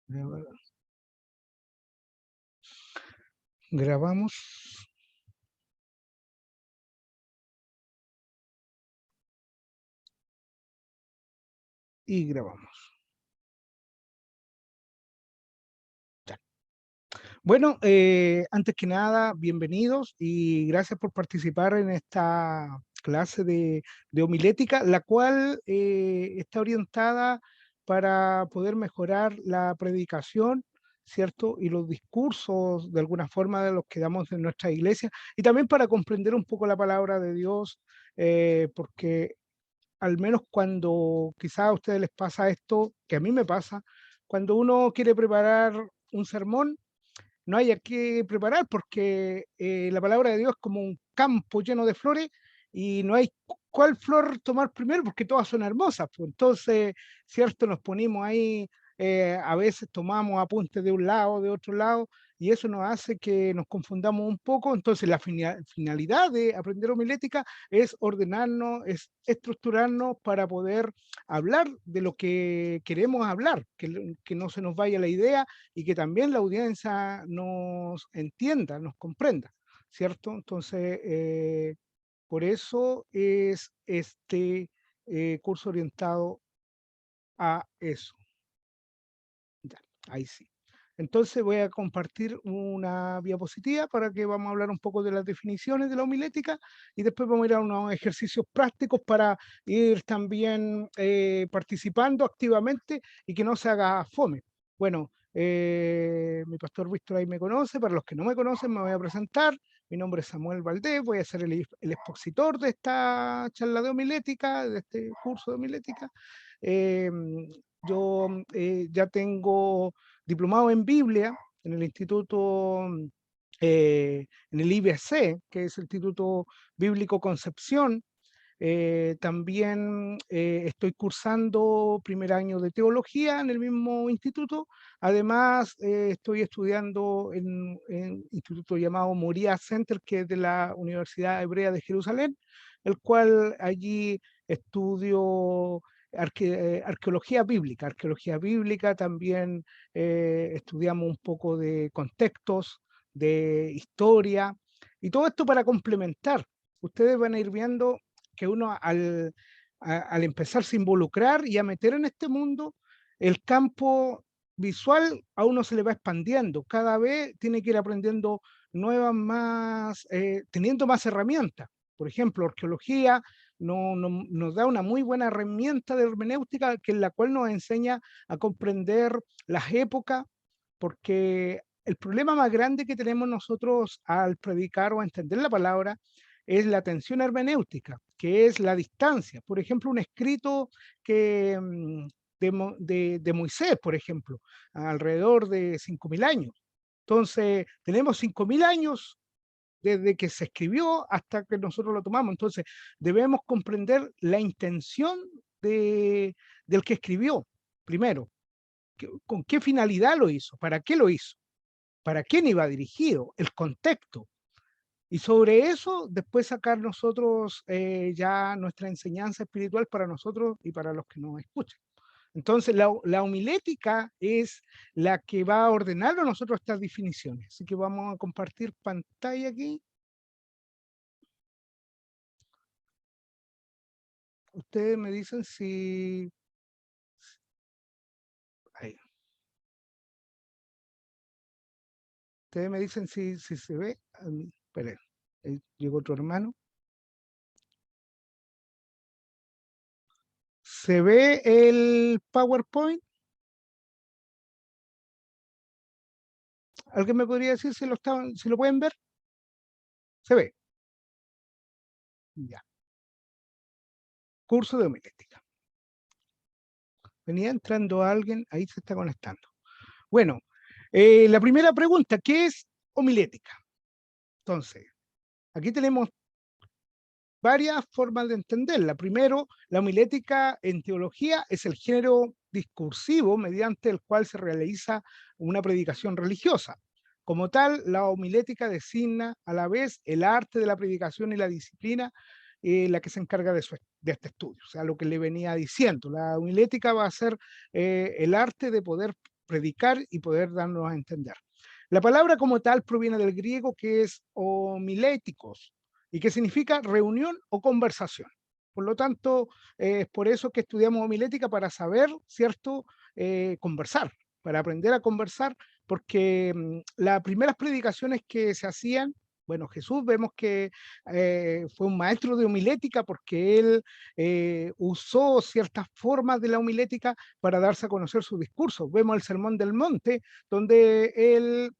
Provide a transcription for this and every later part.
Grabamos y grabamos. Ya. Bueno, antes que nada, bienvenidos y gracias por participar en esta clase de homilética, la cual está orientada para poder mejorar la predicación, ¿cierto? Y los discursos, de alguna forma, de los que damos en nuestra iglesia, y también para comprender un poco la palabra de Dios, porque al menos cuando quizás a ustedes les pasa esto, que a mí me pasa, cuando uno quiere preparar un sermón, no hay a qué preparar porque la palabra de Dios es como un campo lleno de flores y no hay cuál flor tomar primero porque todas son hermosas. Pues. Entonces, cierto, nos ponemos ahí, a veces tomamos apuntes de un lado, de otro lado, y eso nos hace que nos confundamos un poco. Entonces, la finalidad de aprender homilética es ordenarnos, es estructurarnos para poder hablar de lo que queremos hablar, que no se nos vaya la idea y que también la audiencia nos entienda, nos comprenda, ¿cierto? Entonces, por eso es este curso orientado a eso. Ya, ahí sí. Entonces voy a compartir una diapositiva para que vamos a hablar un poco de las definiciones de la homilética y después vamos a ir a unos ejercicios prácticos para ir también participando activamente y que no se haga fome. Bueno, mi pastor Víctor ahí me conoce, para los que no me conocen me voy a presentar. Mi nombre es Samuel Valdés, voy a ser el expositor de esta charla de homilética, de este curso de homilética. Eh, yo ya tengo diplomado en Biblia en el Instituto, en el IBC, que es el Instituto Bíblico Concepción. También estoy cursando primer año de teología en el mismo instituto. Además, estoy estudiando en un instituto llamado Moriah Center, que es de la Universidad Hebrea de Jerusalén, el cual allí estudio arqueología bíblica. Arqueología bíblica también estudiamos un poco de contextos, de historia, y todo esto para complementar. Ustedes van a ir viendo que uno al empezarse a involucrar y a meter en este mundo, el campo visual a uno se le va expandiendo. Cada vez tiene que ir aprendiendo nuevas más, teniendo más herramientas. Por ejemplo, arqueología nos da una muy buena herramienta de hermenéutica que en la cual nos enseña a comprender las épocas, porque el problema más grande que tenemos nosotros al predicar o a entender la palabra es la tensión hermenéutica, que es la distancia. Por ejemplo, un escrito que, de Moisés, por ejemplo, alrededor de 5.000 años. Entonces, tenemos 5.000 años desde que se escribió hasta que nosotros lo tomamos. Entonces, debemos comprender la intención del que escribió, primero. ¿Con qué finalidad lo hizo? ¿Para qué lo hizo? ¿Para quién iba dirigido? El contexto. Y sobre eso, después sacar nosotros ya nuestra enseñanza espiritual para nosotros y para los que nos escuchan. Entonces, la homilética es la que va a ordenar a nosotros estas definiciones. Así que vamos a compartir pantalla aquí. Ustedes me dicen si... Ahí. Ustedes me dicen si se ve. Esperen, llegó otro hermano. ¿Se ve el PowerPoint? ¿Alguien me podría decir si lo pueden ver? ¿Se ve? Ya. Curso de homilética. Venía entrando alguien, ahí se está conectando. Bueno, la primera pregunta, ¿qué es homilética? Entonces, aquí tenemos varias formas de entenderla. Primero, la homilética en teología es el género discursivo mediante el cual se realiza una predicación religiosa. Como tal, la homilética designa a la vez el arte de la predicación y la disciplina la que se encarga de este estudio. O sea, lo que le venía diciendo, la homilética va a ser el arte de poder predicar y poder darnos a entender. La palabra como tal proviene del griego, que es homiléticos, y que significa reunión o conversación. Por lo tanto, es por eso que estudiamos homilética, para saber, ¿cierto?, conversar, para aprender a conversar, porque las primeras predicaciones que se hacían, bueno, Jesús vemos que fue un maestro de homilética, porque él usó ciertas formas de la homilética para darse a conocer su discurso. Vemos el Sermón del Monte, donde él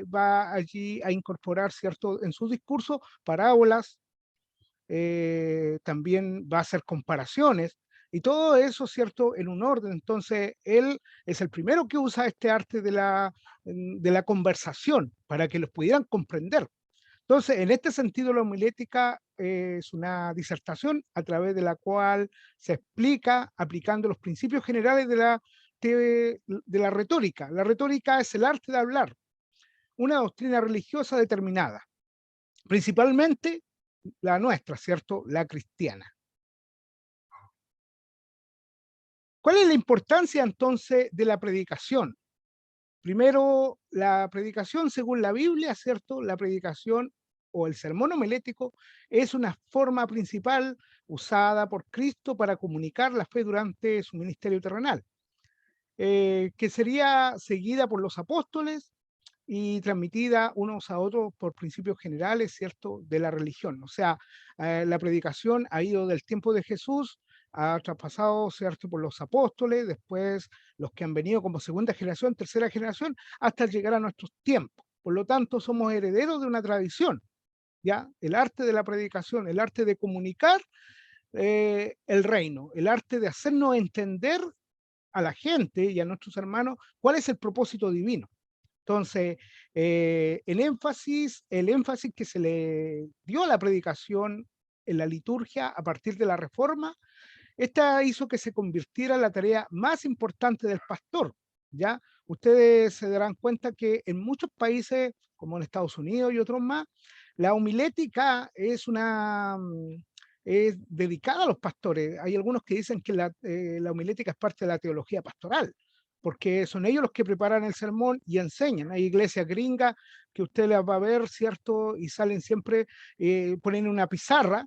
va allí a incorporar, ¿cierto?, en su discurso parábolas, también va a hacer comparaciones, y todo eso, ¿cierto?, en un orden. Entonces, él es el primero que usa este arte de la conversación para que los pudieran comprender. Entonces, en este sentido, la homilética es una disertación a través de la cual se explica aplicando los principios generales de la retórica. La retórica es el arte de hablar, una doctrina religiosa determinada, principalmente la nuestra, ¿cierto?, la cristiana. ¿Cuál es la importancia entonces de la predicación? Primero, la predicación según la Biblia, ¿cierto? La predicación o el sermón homilético es una forma principal usada por Cristo para comunicar la fe durante su ministerio terrenal, que sería seguida por los apóstoles y transmitida unos a otros por principios generales, ¿cierto?, de la religión. O sea, la predicación ha ido del tiempo de Jesús, ha traspasado, ¿cierto?, por los apóstoles, después los que han venido como segunda generación, tercera generación, hasta llegar a nuestros tiempos. Por lo tanto, somos herederos de una tradición, ¿ya? El arte de la predicación, el arte de comunicar el reino, el arte de hacernos entender a la gente y a nuestros hermanos cuál es el propósito divino. Entonces, el énfasis que se le dio a la predicación en la liturgia a partir de la Reforma, esta hizo que se convirtiera en la tarea más importante del pastor, ¿ya? Ustedes se darán cuenta que en muchos países, como en Estados Unidos y otros más, la homilética es dedicada a los pastores. Hay algunos que dicen que la homilética es parte de la teología pastoral, porque son ellos los que preparan el sermón y enseñan. Hay iglesias gringas que usted las va a ver, ¿cierto? Y salen siempre, ponen una pizarra,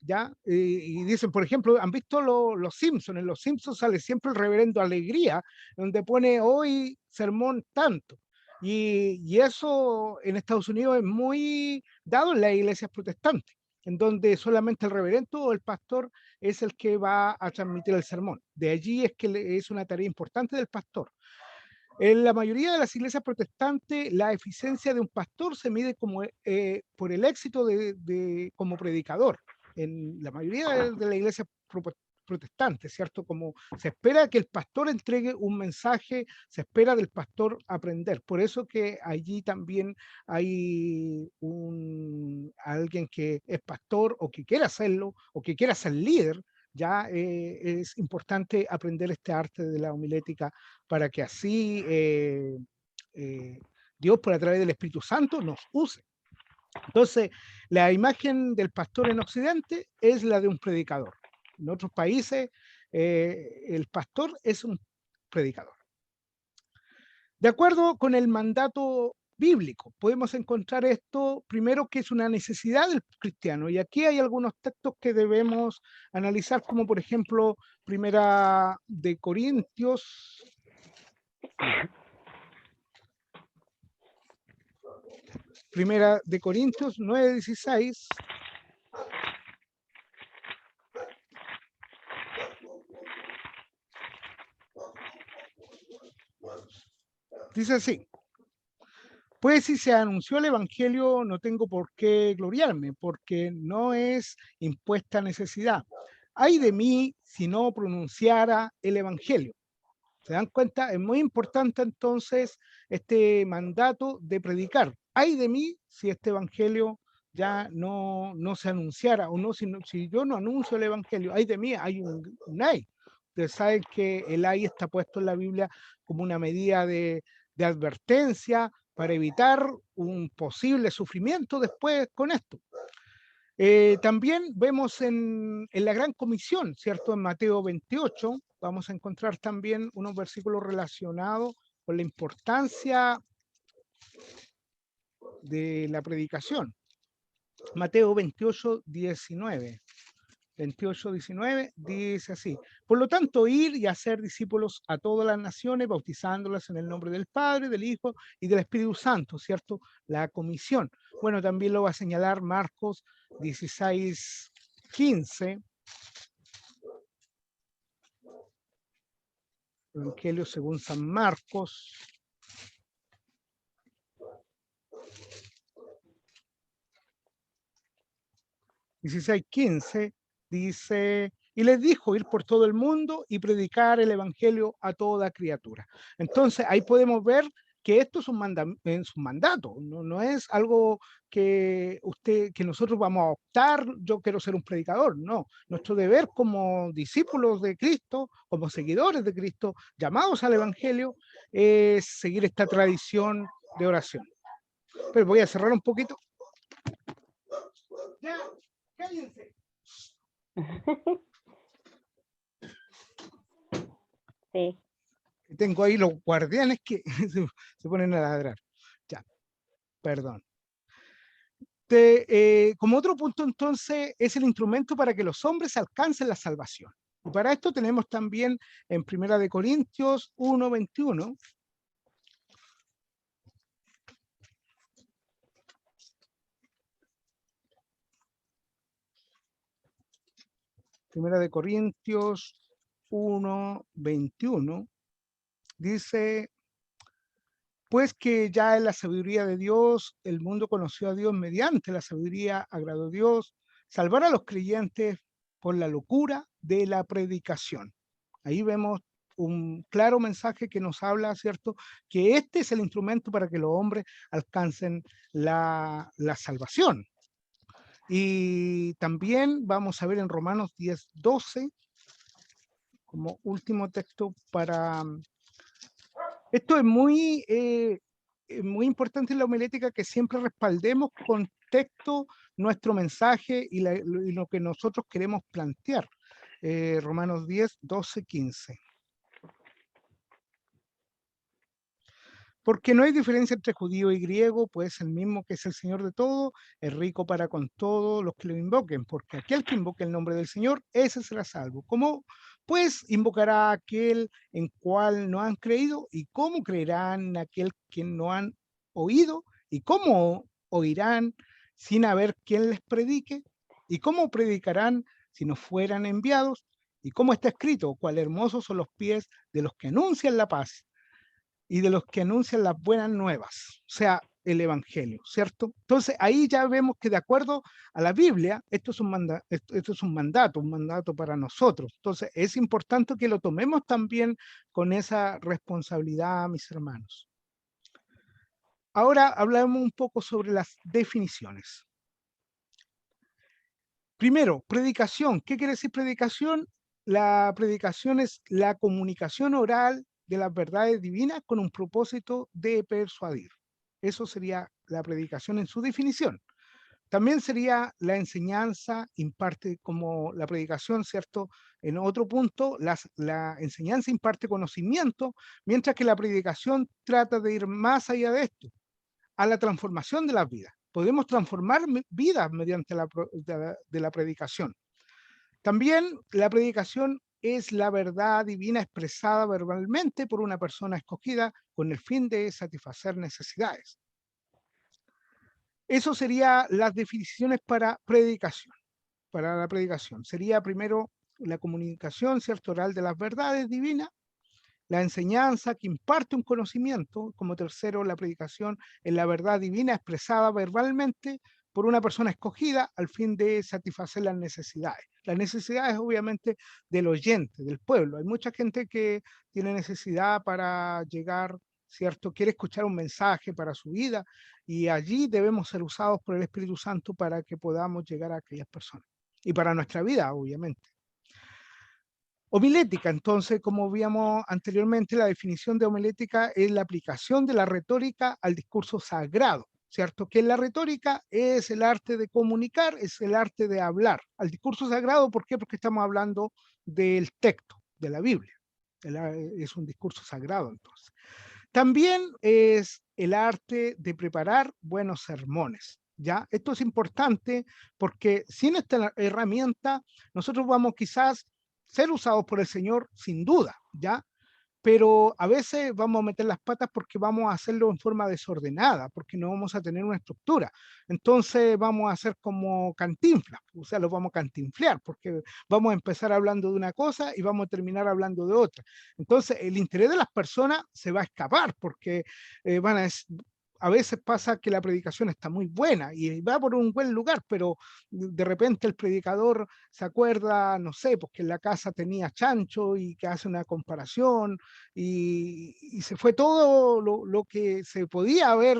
¿ya? Y dicen, por ejemplo, ¿han visto los Simpsons? En los Simpsons sale siempre el reverendo Alegría, donde pone hoy sermón tanto. Y eso en Estados Unidos es muy dado en las iglesias protestantes, en donde solamente el reverendo o el pastor es el que va a transmitir el sermón. De allí es que es una tarea importante del pastor. En la mayoría de las iglesias protestantes, la eficiencia de un pastor se mide como, por el éxito como predicador. En la mayoría de la iglesia protestante, ¿cierto? Como se espera que el pastor entregue un mensaje, se espera del pastor aprender. Por eso que allí también hay alguien que es pastor o que quiera hacerlo o que quiera ser líder, ya es importante aprender este arte de la homilética para que así Dios, por a través del Espíritu Santo, nos use. Entonces, la imagen del pastor en Occidente es la de un predicador. En otros países, el pastor es un predicador. De acuerdo con el mandato bíblico, podemos encontrar esto primero, que es una necesidad del cristiano, y aquí hay algunos textos que debemos analizar, como por ejemplo Primera de Corintios 9:16. Dice así: pues si se anunció el evangelio, no tengo por qué gloriarme, porque no es impuesta necesidad. Ay de mí si no pronunciara el evangelio. ¿Se dan cuenta? Es muy importante entonces este mandato de predicar. Ay de mí si este evangelio ya no se anunciara, o no, si yo no anuncio el evangelio. Ay de mí, hay un ay. Ustedes saben que el ay está puesto en la Biblia como una medida de advertencia para evitar un posible sufrimiento después con esto. También vemos en la Gran Comisión, ¿cierto? En Mateo 28, vamos a encontrar también unos versículos relacionados por la importancia de la predicación. Mateo 28, 19. 28, 19 dice así: por lo tanto, ir y hacer discípulos a todas las naciones, bautizándolas en el nombre del Padre, del Hijo y del Espíritu Santo, ¿cierto? La comisión. Bueno, también lo va a señalar Marcos 16, 15. Evangelio según San Marcos. (16:15) dice: y les dijo ir por todo el mundo y predicar el evangelio a toda criatura. Entonces ahí podemos ver que esto es un mandato, no es algo que nosotros vamos a optar, yo quiero ser un predicador, no. Nuestro deber como discípulos de Cristo, como seguidores de Cristo, llamados al evangelio, es seguir esta tradición de oración. Pero voy a cerrar un poquito. Ya, cállense. Sí. Tengo ahí los guardianes que se ponen a ladrar. Ya, perdón. Como otro punto, entonces, es el instrumento para que los hombres alcancen la salvación. Y para esto tenemos también en 1 Corintios 1:21. Primera de Corintios 1:21 dice: pues que ya en la sabiduría de Dios, el mundo conoció a Dios mediante la sabiduría, agradó a Dios, salvar a los creyentes por la locura de la predicación. Ahí vemos un claro mensaje que nos habla, ¿cierto? Que este es el instrumento para que los hombres alcancen la salvación. Y también vamos a ver en Romanos 10:12, como último texto para... Esto es muy importante en la homilética, que siempre respaldemos con texto nuestro mensaje y lo que nosotros queremos plantear. Romanos 10, 12, 15. Porque no hay diferencia entre judío y griego, pues el mismo que es el Señor de todo, es rico para con todos los que lo invoquen, porque aquel que invoque el nombre del Señor, ese será salvo. ¿Cómo pues invocará a aquel en cual no han creído? ¿Y cómo creerán en aquel que no han oído? ¿Y cómo oirán sin haber quien les predique? ¿Y cómo predicarán si no fueran enviados? ¿Y cómo está escrito? Cuál hermosos son los pies de los que anuncian la paz y de los que anuncian las buenas nuevas, o sea, el evangelio, ¿cierto? Entonces ahí ya vemos que de acuerdo a la Biblia, esto es un mandato para nosotros. Entonces es importante que lo tomemos también con esa responsabilidad, mis hermanos. Ahora hablamos un poco sobre las definiciones. Primero, predicación. ¿Qué quiere decir predicación? La predicación es la comunicación oral de las verdades divinas con un propósito de persuadir. Eso sería la predicación en su definición. También sería la enseñanza, imparte como la predicación, ¿cierto? En otro punto, la enseñanza imparte conocimiento, mientras que la predicación trata de ir más allá de esto, a la transformación de las vidas. Podemos transformar vidas mediante la predicación. También la predicación es la verdad divina expresada verbalmente por una persona escogida con el fin de satisfacer necesidades. Eso sería las definiciones para predicación. Para la predicación sería primero la comunicación, ¿cierto?, oral de las verdades divinas, la enseñanza que imparte un conocimiento, como tercero la predicación en la verdad divina expresada verbalmente por una persona escogida al fin de satisfacer las necesidades. Las necesidades obviamente del oyente, del pueblo. Hay mucha gente que tiene necesidad para llegar, ¿cierto? Quiere escuchar un mensaje para su vida, y allí debemos ser usados por el Espíritu Santo para que podamos llegar a aquellas personas. Y para nuestra vida, obviamente. Homilética, entonces, como vimos anteriormente, la definición de homilética es la aplicación de la retórica al discurso sagrado, ¿cierto? Que la retórica es el arte de comunicar, es el arte de hablar. Al discurso sagrado, ¿por qué? Porque estamos hablando del texto, de la Biblia. Es un discurso sagrado, entonces. También es el arte de preparar buenos sermones, ¿ya? Esto es importante porque sin esta herramienta nosotros vamos quizás ser usados por el Señor sin duda, ¿ya? Pero a veces vamos a meter las patas porque vamos a hacerlo en forma desordenada, porque no vamos a tener una estructura. Entonces vamos a hacer como cantinflas, o sea, los vamos a cantinflear, porque vamos a empezar hablando de una cosa y vamos a terminar hablando de otra. Entonces el interés de las personas se va a escapar, porque van a veces pasa que la predicación está muy buena y va por un buen lugar, pero de repente el predicador se acuerda, no sé, pues que en la casa tenía chancho y que hace una comparación y se fue todo lo que se podía haber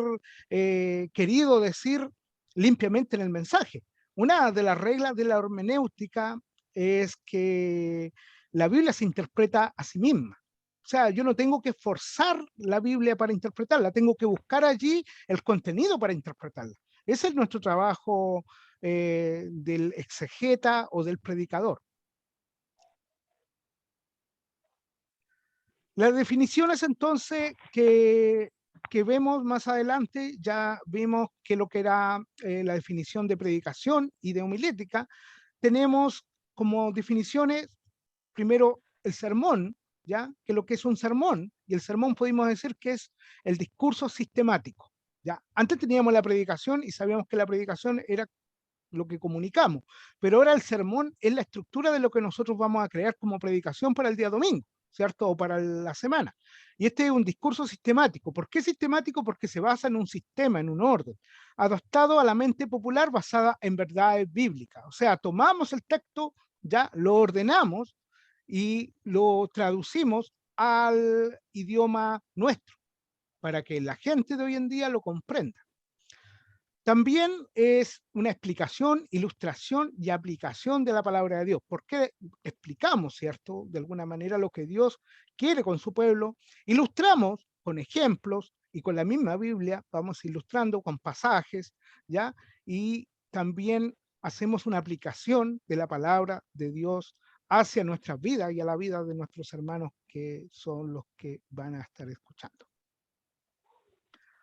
querido decir limpiamente en el mensaje. Una de las reglas de la hermenéutica es que la Biblia se interpreta a sí misma. O sea, yo no tengo que forzar la Biblia para interpretarla, tengo que buscar allí el contenido para interpretarla. Ese es nuestro trabajo del exegeta o del predicador. Las definiciones entonces que vemos más adelante, ya vimos que lo que era la definición de predicación y de homilética, tenemos como definiciones, primero el sermón, ¿ya? Que lo que es un sermón, y el sermón podemos decir que es el discurso sistemático, ¿ya? Antes teníamos la predicación y sabíamos que la predicación era lo que comunicamos, pero ahora el sermón es la estructura de lo que nosotros vamos a crear como predicación para el día domingo, ¿cierto? O para la semana. Y este es un discurso sistemático. ¿Por qué sistemático? Porque se basa en un sistema, en un orden, adaptado a la mente popular basada en verdades bíblicas. O sea, tomamos el texto, ya lo ordenamos y lo traducimos al idioma nuestro, para que la gente de hoy en día lo comprenda. También es una explicación, ilustración y aplicación de la palabra de Dios. ¿Por qué explicamos, cierto, de alguna manera lo que Dios quiere con su pueblo? Ilustramos con ejemplos y con la misma Biblia, vamos ilustrando con pasajes, ¿ya? Y también hacemos una aplicación de la palabra de Dios hacia nuestras vidas y a la vida de nuestros hermanos que son los que van a estar escuchando.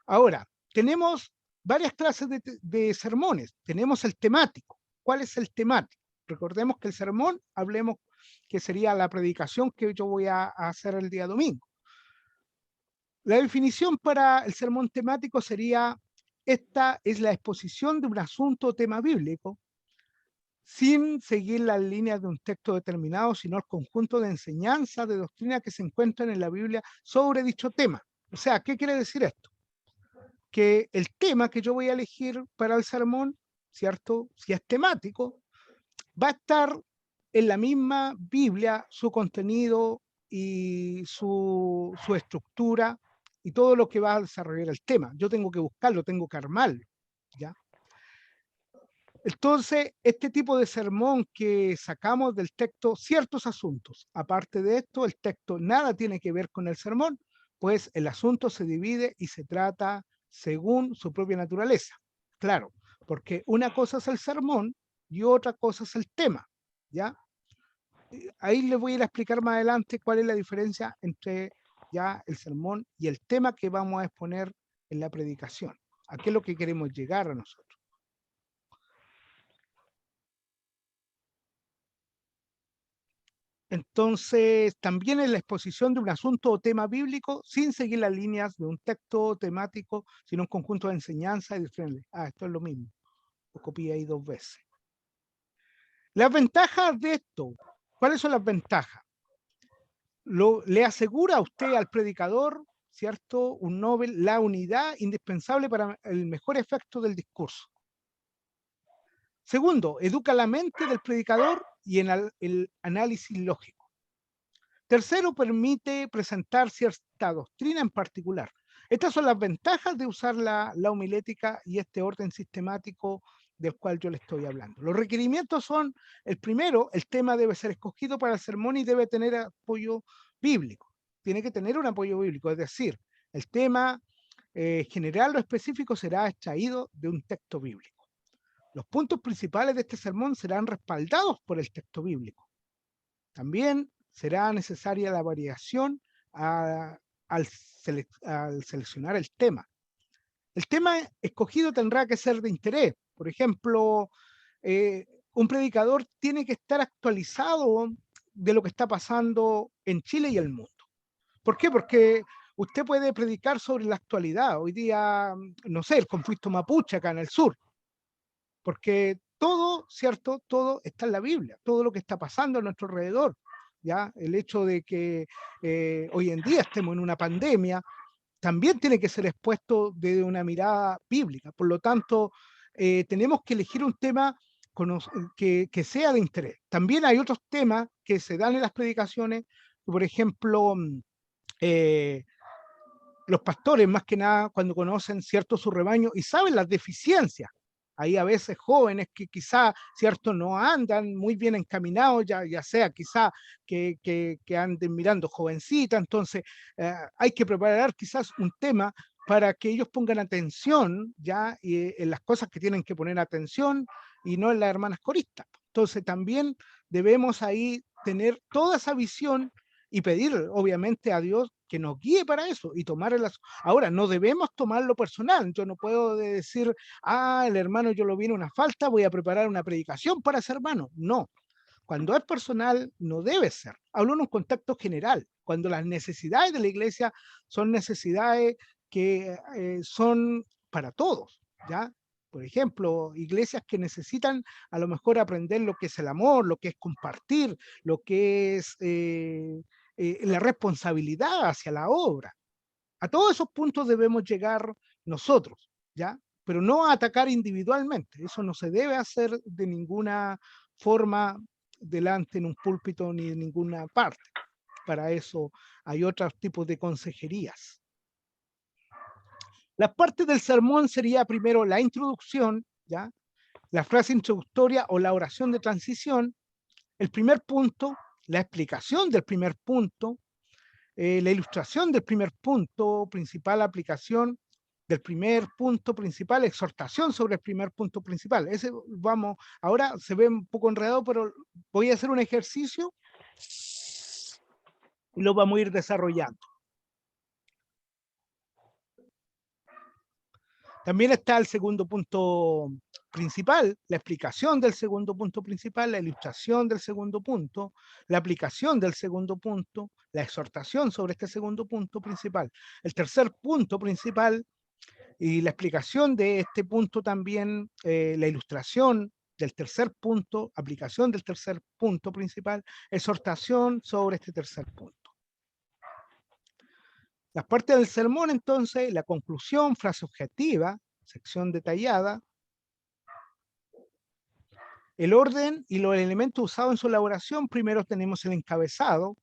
Ahora, tenemos varias clases de sermones. Tenemos el temático. ¿Cuál es el temático? Recordemos que el sermón, hablemos que sería la predicación que yo voy a hacer el día domingo. La definición para el sermón temático sería: esta es la exposición de un asunto o tema bíblico sin seguir las líneas de un texto determinado, sino el conjunto de enseñanzas, de doctrina que se encuentran en la Biblia sobre dicho tema. O sea, ¿qué quiere decir esto? Que el tema que yo voy a elegir para el sermón, ¿cierto? Si es temático, va a estar en la misma Biblia su contenido y su estructura y todo lo que va a desarrollar el tema. Yo tengo que buscarlo, tengo que armarlo, ¿ya? Entonces, este tipo de sermón que sacamos del texto, ciertos asuntos, aparte de esto, el texto nada tiene que ver con el sermón, pues el asunto se divide y se trata según su propia naturaleza. Claro, porque una cosa es el sermón y otra cosa es el tema, ¿ya? Ahí les voy a ir a explicar más adelante cuál es la diferencia entre ya el sermón y el tema que vamos a exponer en la predicación. ¿A qué es lo que queremos llegar a nosotros? Entonces, también en la exposición de un asunto o tema bíblico sin seguir las líneas de un texto temático, sino un conjunto de enseñanza y de... esto es lo mismo. Lo copié ahí dos veces. Las ventajas de esto. ¿Cuáles son las ventajas? Le asegura a usted, al predicador, ¿cierto? Un Nobel, la unidad indispensable para el mejor efecto del discurso. Segundo, educa la mente del predicador y en el análisis lógico. Tercero, permite presentar cierta doctrina en particular. Estas son las ventajas de usar la homilética y este orden sistemático del cual yo le estoy hablando. Los requerimientos son: el primero, el tema debe ser escogido para el sermón y debe tener apoyo bíblico. Tiene que tener un apoyo bíblico, es decir, el tema general o específico será extraído de un texto bíblico. Los puntos principales de este sermón serán respaldados por el texto bíblico. También será necesaria la variación al seleccionar el tema. El tema escogido tendrá que ser de interés. Por ejemplo, un predicador tiene que estar actualizado de lo que está pasando en Chile y el mundo. ¿Por qué? Porque usted puede predicar sobre la actualidad. Hoy día, no sé, el conflicto mapuche acá en el sur. Porque todo, ¿cierto? Todo está en la Biblia, todo lo que está pasando a nuestro alrededor. ¿Ya? El hecho de que hoy en día estemos en una pandemia también tiene que ser expuesto desde una mirada bíblica. Por lo tanto, tenemos que elegir un tema que sea de interés. También hay otros temas que se dan en las predicaciones, por ejemplo, eh, los pastores, más que nada, cuando conocen cierto su rebaño y saben las deficiencias. Hay a veces jóvenes que quizá, cierto, no andan muy bien encaminados, ya sea quizá que anden mirando jovencita, entonces hay que preparar quizás un tema para que ellos pongan atención ya en las cosas que tienen que poner atención y no en las hermanas coristas. Entonces también debemos ahí tener toda esa visión y pedir obviamente a Dios que nos guíe para eso y tomar ahora no debemos tomarlo personal. Yo no puedo decir, el hermano yo lo vi en una falta, voy a preparar una predicación para ese hermano. No, cuando es personal no debe ser. Hablo en un contexto general, cuando las necesidades de la iglesia son necesidades que son para todos, ¿ya? Por ejemplo, iglesias que necesitan a lo mejor aprender lo que es el amor, lo que es compartir, lo que es la responsabilidad hacia la obra. A todos esos puntos debemos llegar nosotros, ¿ya? Pero no a atacar individualmente. Eso no se debe hacer de ninguna forma delante en un púlpito ni en ninguna parte. Para eso hay otros tipos de consejerías. Las partes del sermón sería primero la introducción, ¿ya? La frase introductoria o la oración de transición, el primer punto, la explicación del primer punto, la ilustración del primer punto principal, aplicación del primer punto principal, exhortación sobre el primer punto principal. Ese vamos, ahora se ve un poco enredado, pero voy a hacer un ejercicio y lo vamos a ir desarrollando. También está el segundo punto principal, la explicación del segundo punto principal, la ilustración del segundo punto, la aplicación del segundo punto, la exhortación sobre este segundo punto principal. El tercer punto principal y la explicación de este punto también, la ilustración del tercer punto, aplicación del tercer punto principal, exhortación sobre este tercer punto. Las partes del sermón, entonces, la conclusión, frase objetiva, sección detallada, el orden y los elementos usados en su elaboración. Primero tenemos el encabezado,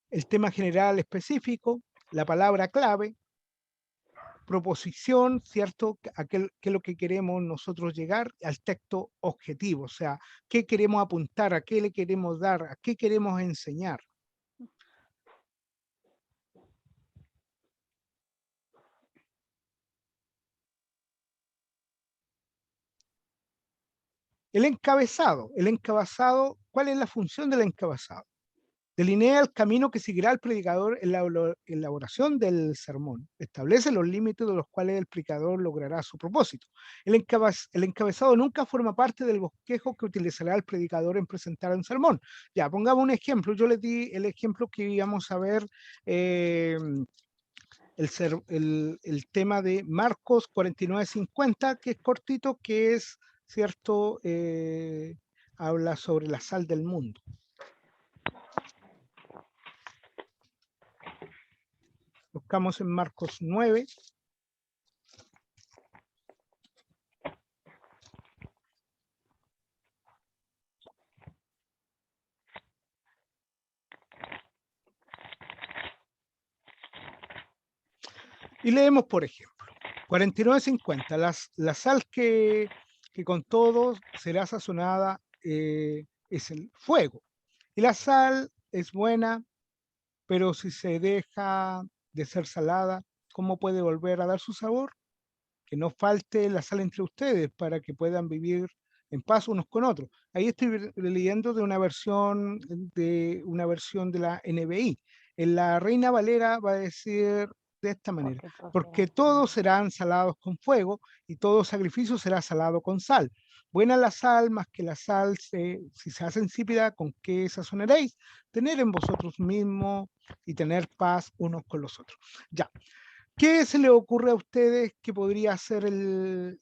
el tema general específico, la palabra clave, proposición, ¿cierto? ¿Qué es lo que queremos nosotros llegar al texto objetivo? O sea, ¿qué queremos apuntar? ¿A qué le queremos dar? ¿A qué queremos enseñar? El encabezado, ¿cuál es la función del encabezado? Delinea el camino que seguirá el predicador en la elaboración del sermón. Establece los límites de los cuales el predicador logrará su propósito. El encabezado nunca forma parte del bosquejo que utilizará el predicador en presentar un sermón. Ya, pongamos un ejemplo. Yo les di el ejemplo que íbamos a ver, el tema de Marcos 49:50, que es cortito, que es, ¿cierto? Habla sobre la sal del mundo. Buscamos en Marcos 9. Y leemos, por ejemplo, 49:50, la sal que con todos será sazonada es el fuego. Y la sal es buena, pero si se deja de ser salada, ¿cómo puede volver a dar su sabor? Que no falte la sal entre ustedes para que puedan vivir en paz unos con otros. Ahí estoy leyendo de una versión de la NBI. En la Reina Valera va a decir de esta manera, porque todos serán salados con fuego y todo sacrificio será salado con sal. Buena la sal, más que la sal, si se hace insípida, ¿con qué sazonaréis? Tener en vosotros mismos y tener paz unos con los otros. Ya, ¿qué se le ocurre a ustedes que podría ser el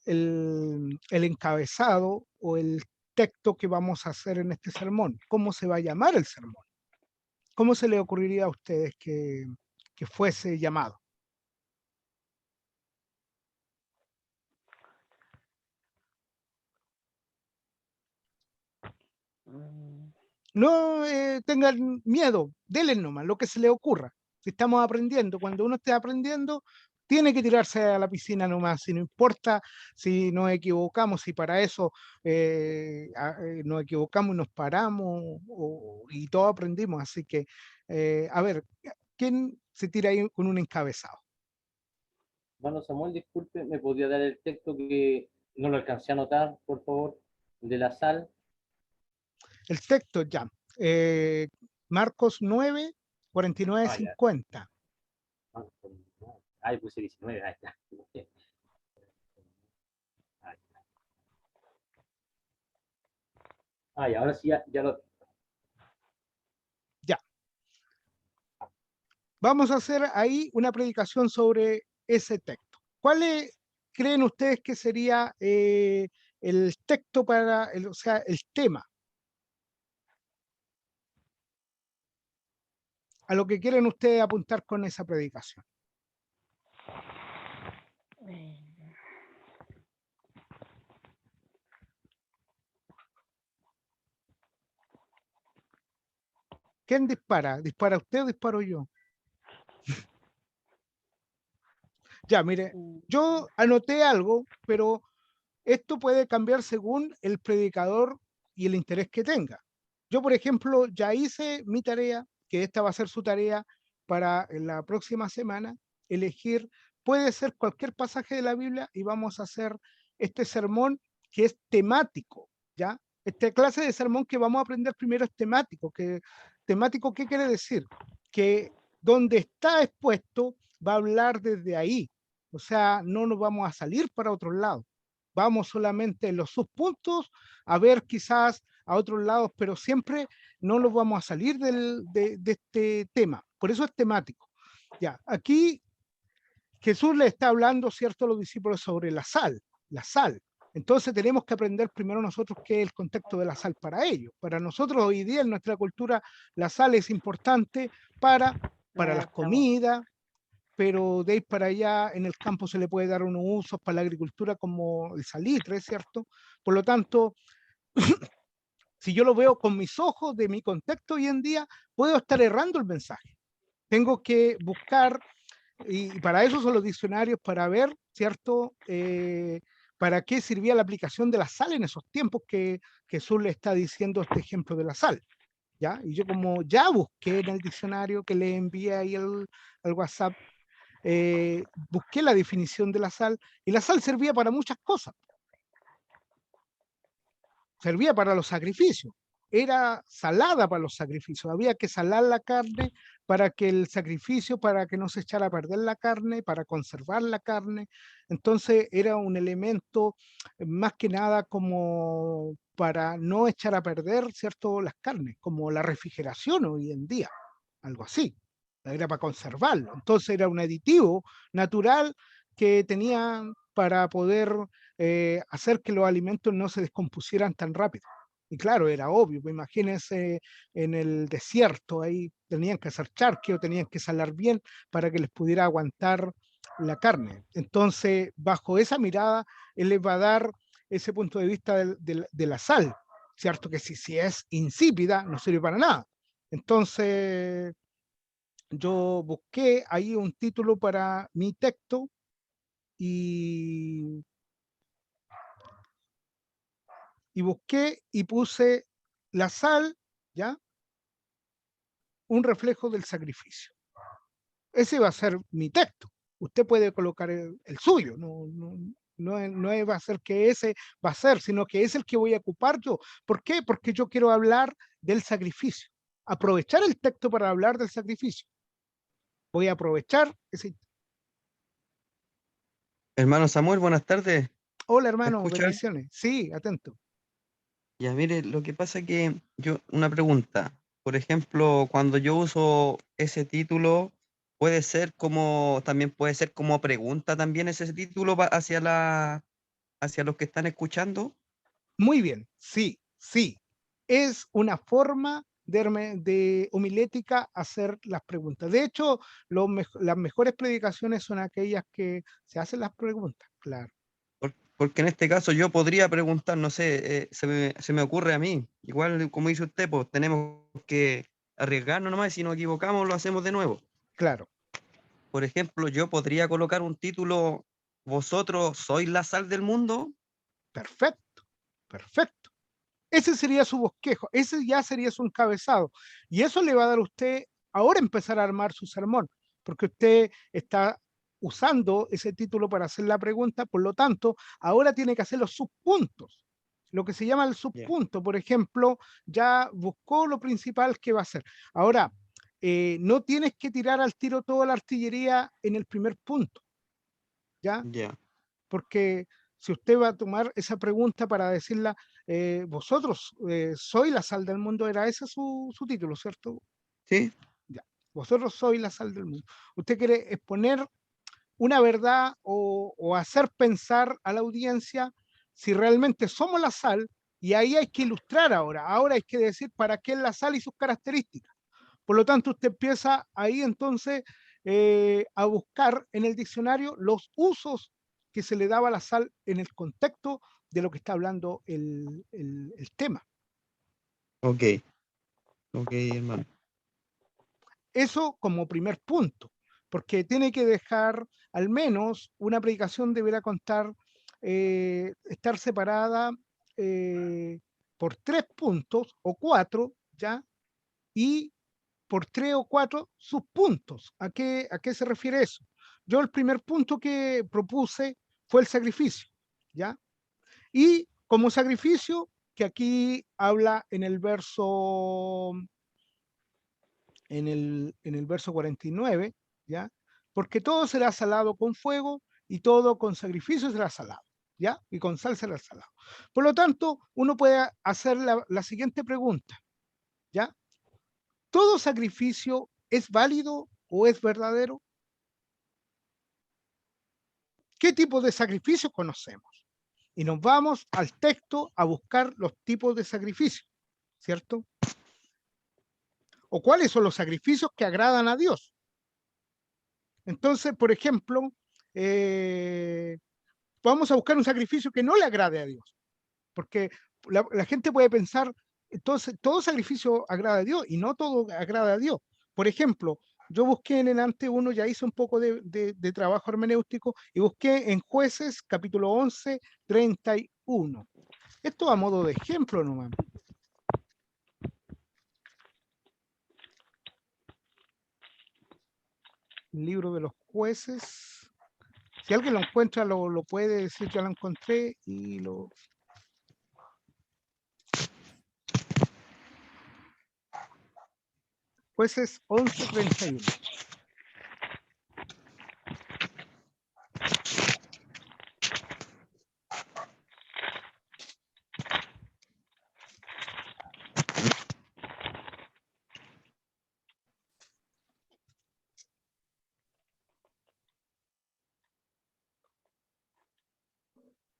encabezado o el texto que vamos a hacer en este sermón? ¿Cómo se va a llamar el sermón? ¿Cómo se le ocurriría a ustedes que fuese llamado? No tengan miedo, denle nomás lo que se le ocurra. Si estamos aprendiendo, cuando uno esté aprendiendo, tiene que tirarse a la piscina nomás, si no importa si nos equivocamos, si para eso nos equivocamos y nos paramos y todos aprendimos. Así que, a ver, ¿quién se tira ahí con un encabezado? Bueno, Samuel, disculpe, ¿me podría dar el texto que no lo alcancé a anotar, por favor? De la sal. El texto ya. Marcos 9, 49, Ah, ya. 50. Ay, puse 19, ahí está. Ay, ahora sí, ya lo... Ya. Vamos a hacer ahí una predicación sobre ese texto. ¿Cuáles creen ustedes que sería el texto para, o sea, el tema? A lo que quieren ustedes apuntar con esa predicación. ¿Quién dispara? ¿Dispara usted o disparo yo? Ya, mire, yo anoté algo, pero esto puede cambiar según el predicador y el interés que tenga. Yo, por ejemplo, ya hice mi tarea, que esta va a ser su tarea para la próxima semana, elegir, puede ser cualquier pasaje de la Biblia y vamos a hacer este sermón que es temático, ¿ya? Esta clase de sermón que vamos a aprender primero es temático. ¿Temático qué quiere decir? Que donde está expuesto va a hablar desde ahí, o sea, no nos vamos a salir para otro lado. Vamos solamente en los subpuntos a ver quizás a otros lados, pero siempre no nos vamos a salir de este tema. Por eso es temático. Ya, aquí Jesús le está hablando, ¿cierto?, a los discípulos sobre la sal, la sal. Entonces tenemos que aprender primero nosotros qué es el contexto de la sal para ellos. Para nosotros hoy día en nuestra cultura la sal es importante para las comidas, pero de ahí para allá en el campo se le puede dar unos usos para la agricultura como el salitre, ¿cierto? Por lo tanto, si yo lo veo con mis ojos de mi contexto hoy en día, puedo estar errando el mensaje. Tengo que buscar, y para eso son los diccionarios, para ver, ¿cierto? Para qué servía la aplicación de la sal en esos tiempos que Jesús le está diciendo este ejemplo de la sal. ¿Ya? Y yo como ya busqué en el diccionario que le envié ahí al WhatsApp, busqué la definición de la sal y la sal servía para muchas cosas. Servía para los sacrificios, era salada para los sacrificios, había que salar la carne para que el sacrificio, para que no se echara a perder la carne, para conservar la carne. Entonces era un elemento más que nada como para no echar a perder, ¿cierto?, las carnes, como la refrigeración hoy en día, algo así. Era para conservarlo. Entonces era un aditivo natural que tenían para poder hacer que los alimentos no se descompusieran tan rápido. Y claro, era obvio, pues imagínense en el desierto, ahí tenían que hacer charqueo, tenían que salar bien para que les pudiera aguantar la carne. Entonces, bajo esa mirada, él les va a dar ese punto de vista de la sal, ¿cierto? Que si es insípida, no sirve para nada. Entonces, yo busqué ahí un título para mi texto y busqué y puse la sal, ¿ya? Un reflejo del sacrificio. Ese va a ser mi texto. Usted puede colocar el suyo, no va a ser que ese va a ser, sino que es el que voy a ocupar yo. ¿Por qué? Porque yo quiero hablar del sacrificio. Aprovechar el texto para hablar del sacrificio. voy a aprovechar ese... Hermano Samuel, buenas tardes. Hola ¿Me hermano, escucha? bendiciones. Sí, atento. Ya, mire, lo que pasa es que una pregunta. Por ejemplo, cuando yo uso ese título, puede ser como, también puede ser como pregunta también ese título hacia los que están escuchando. Muy bien, sí, sí. Es una forma de homilética hacer las preguntas. De hecho, las mejores predicaciones son aquellas que se hacen las preguntas, claro. Porque en este caso yo podría preguntar, no sé, se me ocurre a mí, igual como dice usted, pues tenemos que arriesgarnos nomás y si nos equivocamos lo hacemos de nuevo. Claro, Por ejemplo, yo podría colocar un título, ¿vosotros sois la sal del mundo? perfecto, perfecto. Ese sería su bosquejo, ese ya sería su encabezado. Y eso le va a dar a usted ahora empezar a armar su sermón, porque usted está usando ese título para hacer la pregunta, por lo tanto, ahora tiene que hacer los subpuntos. Lo que se llama el Ya. subpunto, por ejemplo, ya buscó lo principal que va a hacer. Ahora, no tienes que tirar al tiro toda la artillería en el primer punto, ¿ya? Ya. Porque si usted va a tomar esa pregunta para decirla, vosotros sois la sal del mundo, era ese su título, ¿cierto? ¿Sí? Ya. Vosotros sois la sal del mundo. Usted quiere exponer una verdad o hacer pensar a la audiencia si realmente somos la sal, y ahí hay que ilustrar ahora. Ahora hay que decir para qué es la sal y sus características. Por lo tanto, usted empieza ahí entonces a buscar en el diccionario los usos que se le daba a la sal en el contexto de lo que está hablando el tema. Ok, ok, hermano. Eso como primer punto, porque tiene que dejar al menos una predicación deberá contar, estar separada por 3 puntos o 4, ¿ya? Y por 3 o 4 subpuntos. ¿A qué se refiere eso? Yo el primer punto que propuse fue el sacrificio, ¿ya? Y como sacrificio, que aquí habla en el verso 49, ¿ya? Porque todo será salado con fuego y todo con sacrificio será salado, ¿ya? Y con sal será salado. Por lo tanto, uno puede hacer la siguiente pregunta, ¿ya? ¿Todo sacrificio es válido o es verdadero? ¿Qué tipo de sacrificio conocemos? Y nos vamos al texto a buscar los tipos de sacrificio, ¿cierto? O cuáles son los sacrificios que agradan a Dios. Entonces, por ejemplo, vamos a buscar un sacrificio que no le agrade a Dios, porque la gente puede pensar, entonces, todo sacrificio agrada a Dios y no todo agrada a Dios. Por ejemplo, yo busqué en el ante uno, ya hice un poco de trabajo hermenéutico y busqué en Jueces, capítulo 11, 31. Esto a modo de ejemplo nomás. El libro de los jueces. Si alguien lo encuentra, lo puede decir, ya lo encontré y lo... Jueces 11, 31.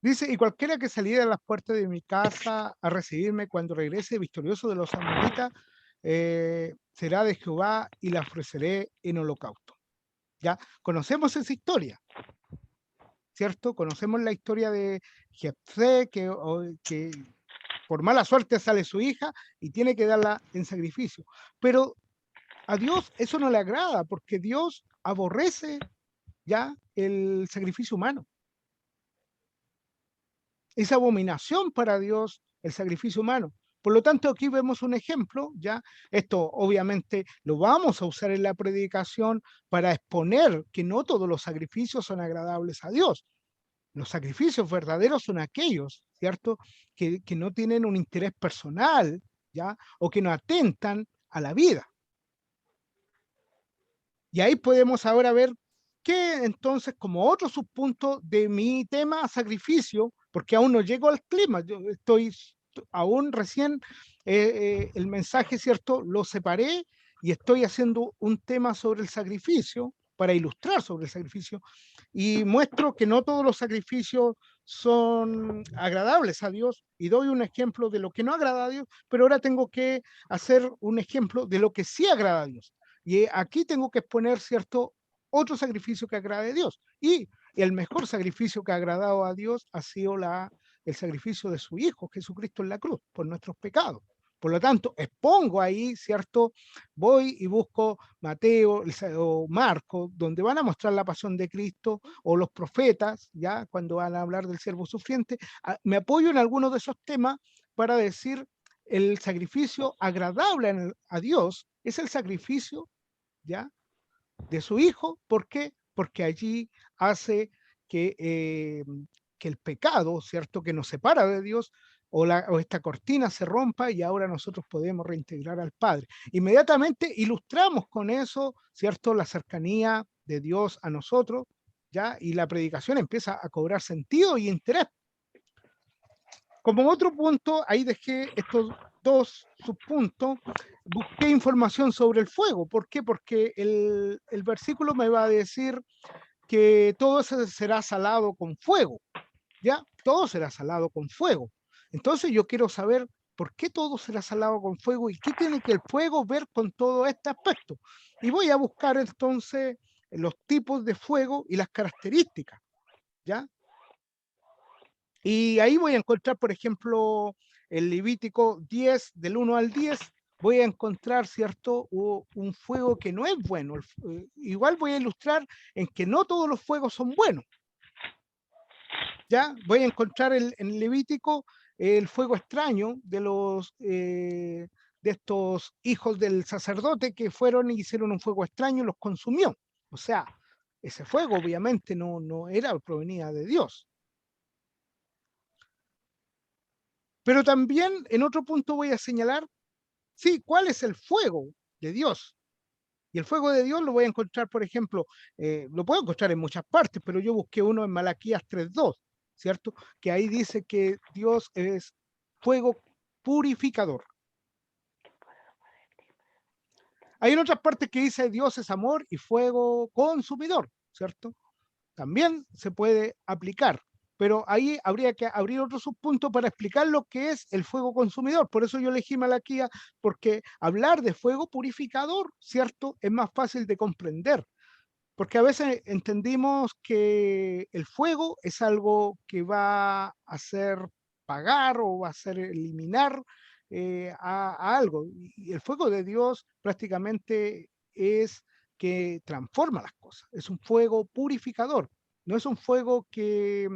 Dice, y cualquiera que saliera a las puertas de mi casa a recibirme cuando regrese victorioso de los amonitas, será de Jehová y la ofreceré en holocausto. ¿Ya? Conocemos esa historia, ¿cierto? Conocemos la historia de Jefté, que por mala suerte sale su hija y tiene que darla en sacrificio. Pero a Dios eso no le agrada, porque Dios aborrece ya el sacrificio humano. Es abominación para Dios el sacrificio humano. Por lo tanto, aquí vemos un ejemplo, ¿ya? Esto obviamente lo vamos a usar en la predicación para exponer que no todos los sacrificios son agradables a Dios. Los sacrificios verdaderos son aquellos, ¿cierto? Que no tienen un interés personal, ¿ya? O que no atentan a la vida. Y ahí podemos ahora ver que entonces, como otro subpunto de mi tema, sacrificio, porque aún no llego al clima, yo estoy aún recién, el mensaje, ¿cierto? Lo separé y estoy haciendo un tema sobre el sacrificio, para ilustrar sobre el sacrificio, y muestro que no todos los sacrificios son agradables a Dios, y doy un ejemplo de lo que no agrada a Dios, pero ahora tengo que hacer un ejemplo de lo que sí agrada a Dios. Y aquí tengo que exponer, ¿cierto?, otro sacrificio que agrade a Dios. Y el mejor sacrificio que ha agradado a Dios ha sido el sacrificio de su Hijo, Jesucristo en la cruz, por nuestros pecados. Por lo tanto, expongo ahí, ¿cierto? Voy y busco Mateo o Marco, donde van a mostrar la pasión de Cristo, o los profetas, ya cuando van a hablar del siervo sufriente. Me apoyo en algunos de esos temas para decir el sacrificio agradable a Dios es el sacrificio, ¿ya?, de su Hijo. ¿Por qué? Porque allí hace que el pecado, ¿cierto?, que nos separa de Dios, o esta cortina se rompa y ahora nosotros podemos reintegrar al Padre. Inmediatamente ilustramos con eso, ¿cierto?, la cercanía de Dios a nosotros, ¿ya? Y la predicación empieza a cobrar sentido y interés. Como otro punto, ahí dejé estos dos subpuntos, busqué información sobre el fuego. ¿Por qué? Porque el versículo me va a decir que todo será salado con fuego, ¿ya? Todo será salado con fuego. Entonces yo quiero saber por qué todo será salado con fuego y qué tiene que el fuego ver con todo este aspecto. Y voy a buscar entonces los tipos de fuego y las características, ¿ya? Y ahí voy a encontrar, por ejemplo, el Levítico 10, del 1 al 10, voy a encontrar, ¿cierto?, un fuego que no es bueno. Igual voy a ilustrar en que no todos los fuegos son buenos. ¿Ya? Voy a encontrar en Levítico el fuego extraño de estos hijos del sacerdote que fueron y hicieron un fuego extraño y los consumió. O sea, ese fuego obviamente no era, provenía de Dios. Pero también en otro punto voy a señalar, sí, cuál es el fuego de Dios. Y el fuego de Dios lo voy a encontrar, por ejemplo, lo puedo encontrar en muchas partes, pero yo busqué uno en Malaquías 3:2, ¿cierto? Que ahí dice que Dios es fuego purificador. Hay en otras partes que dice Dios es amor y fuego consumidor, ¿cierto? También se puede aplicar, pero ahí habría que abrir otro subpunto para explicar lo que es el fuego consumidor. Por eso yo elegí Malaquía, porque hablar de fuego purificador, ¿cierto?, es más fácil de comprender, porque a veces entendimos que el fuego es algo que va a hacer pagar o va a hacer eliminar a algo, y el fuego de Dios prácticamente es que transforma las cosas, es un fuego purificador, no es un fuego que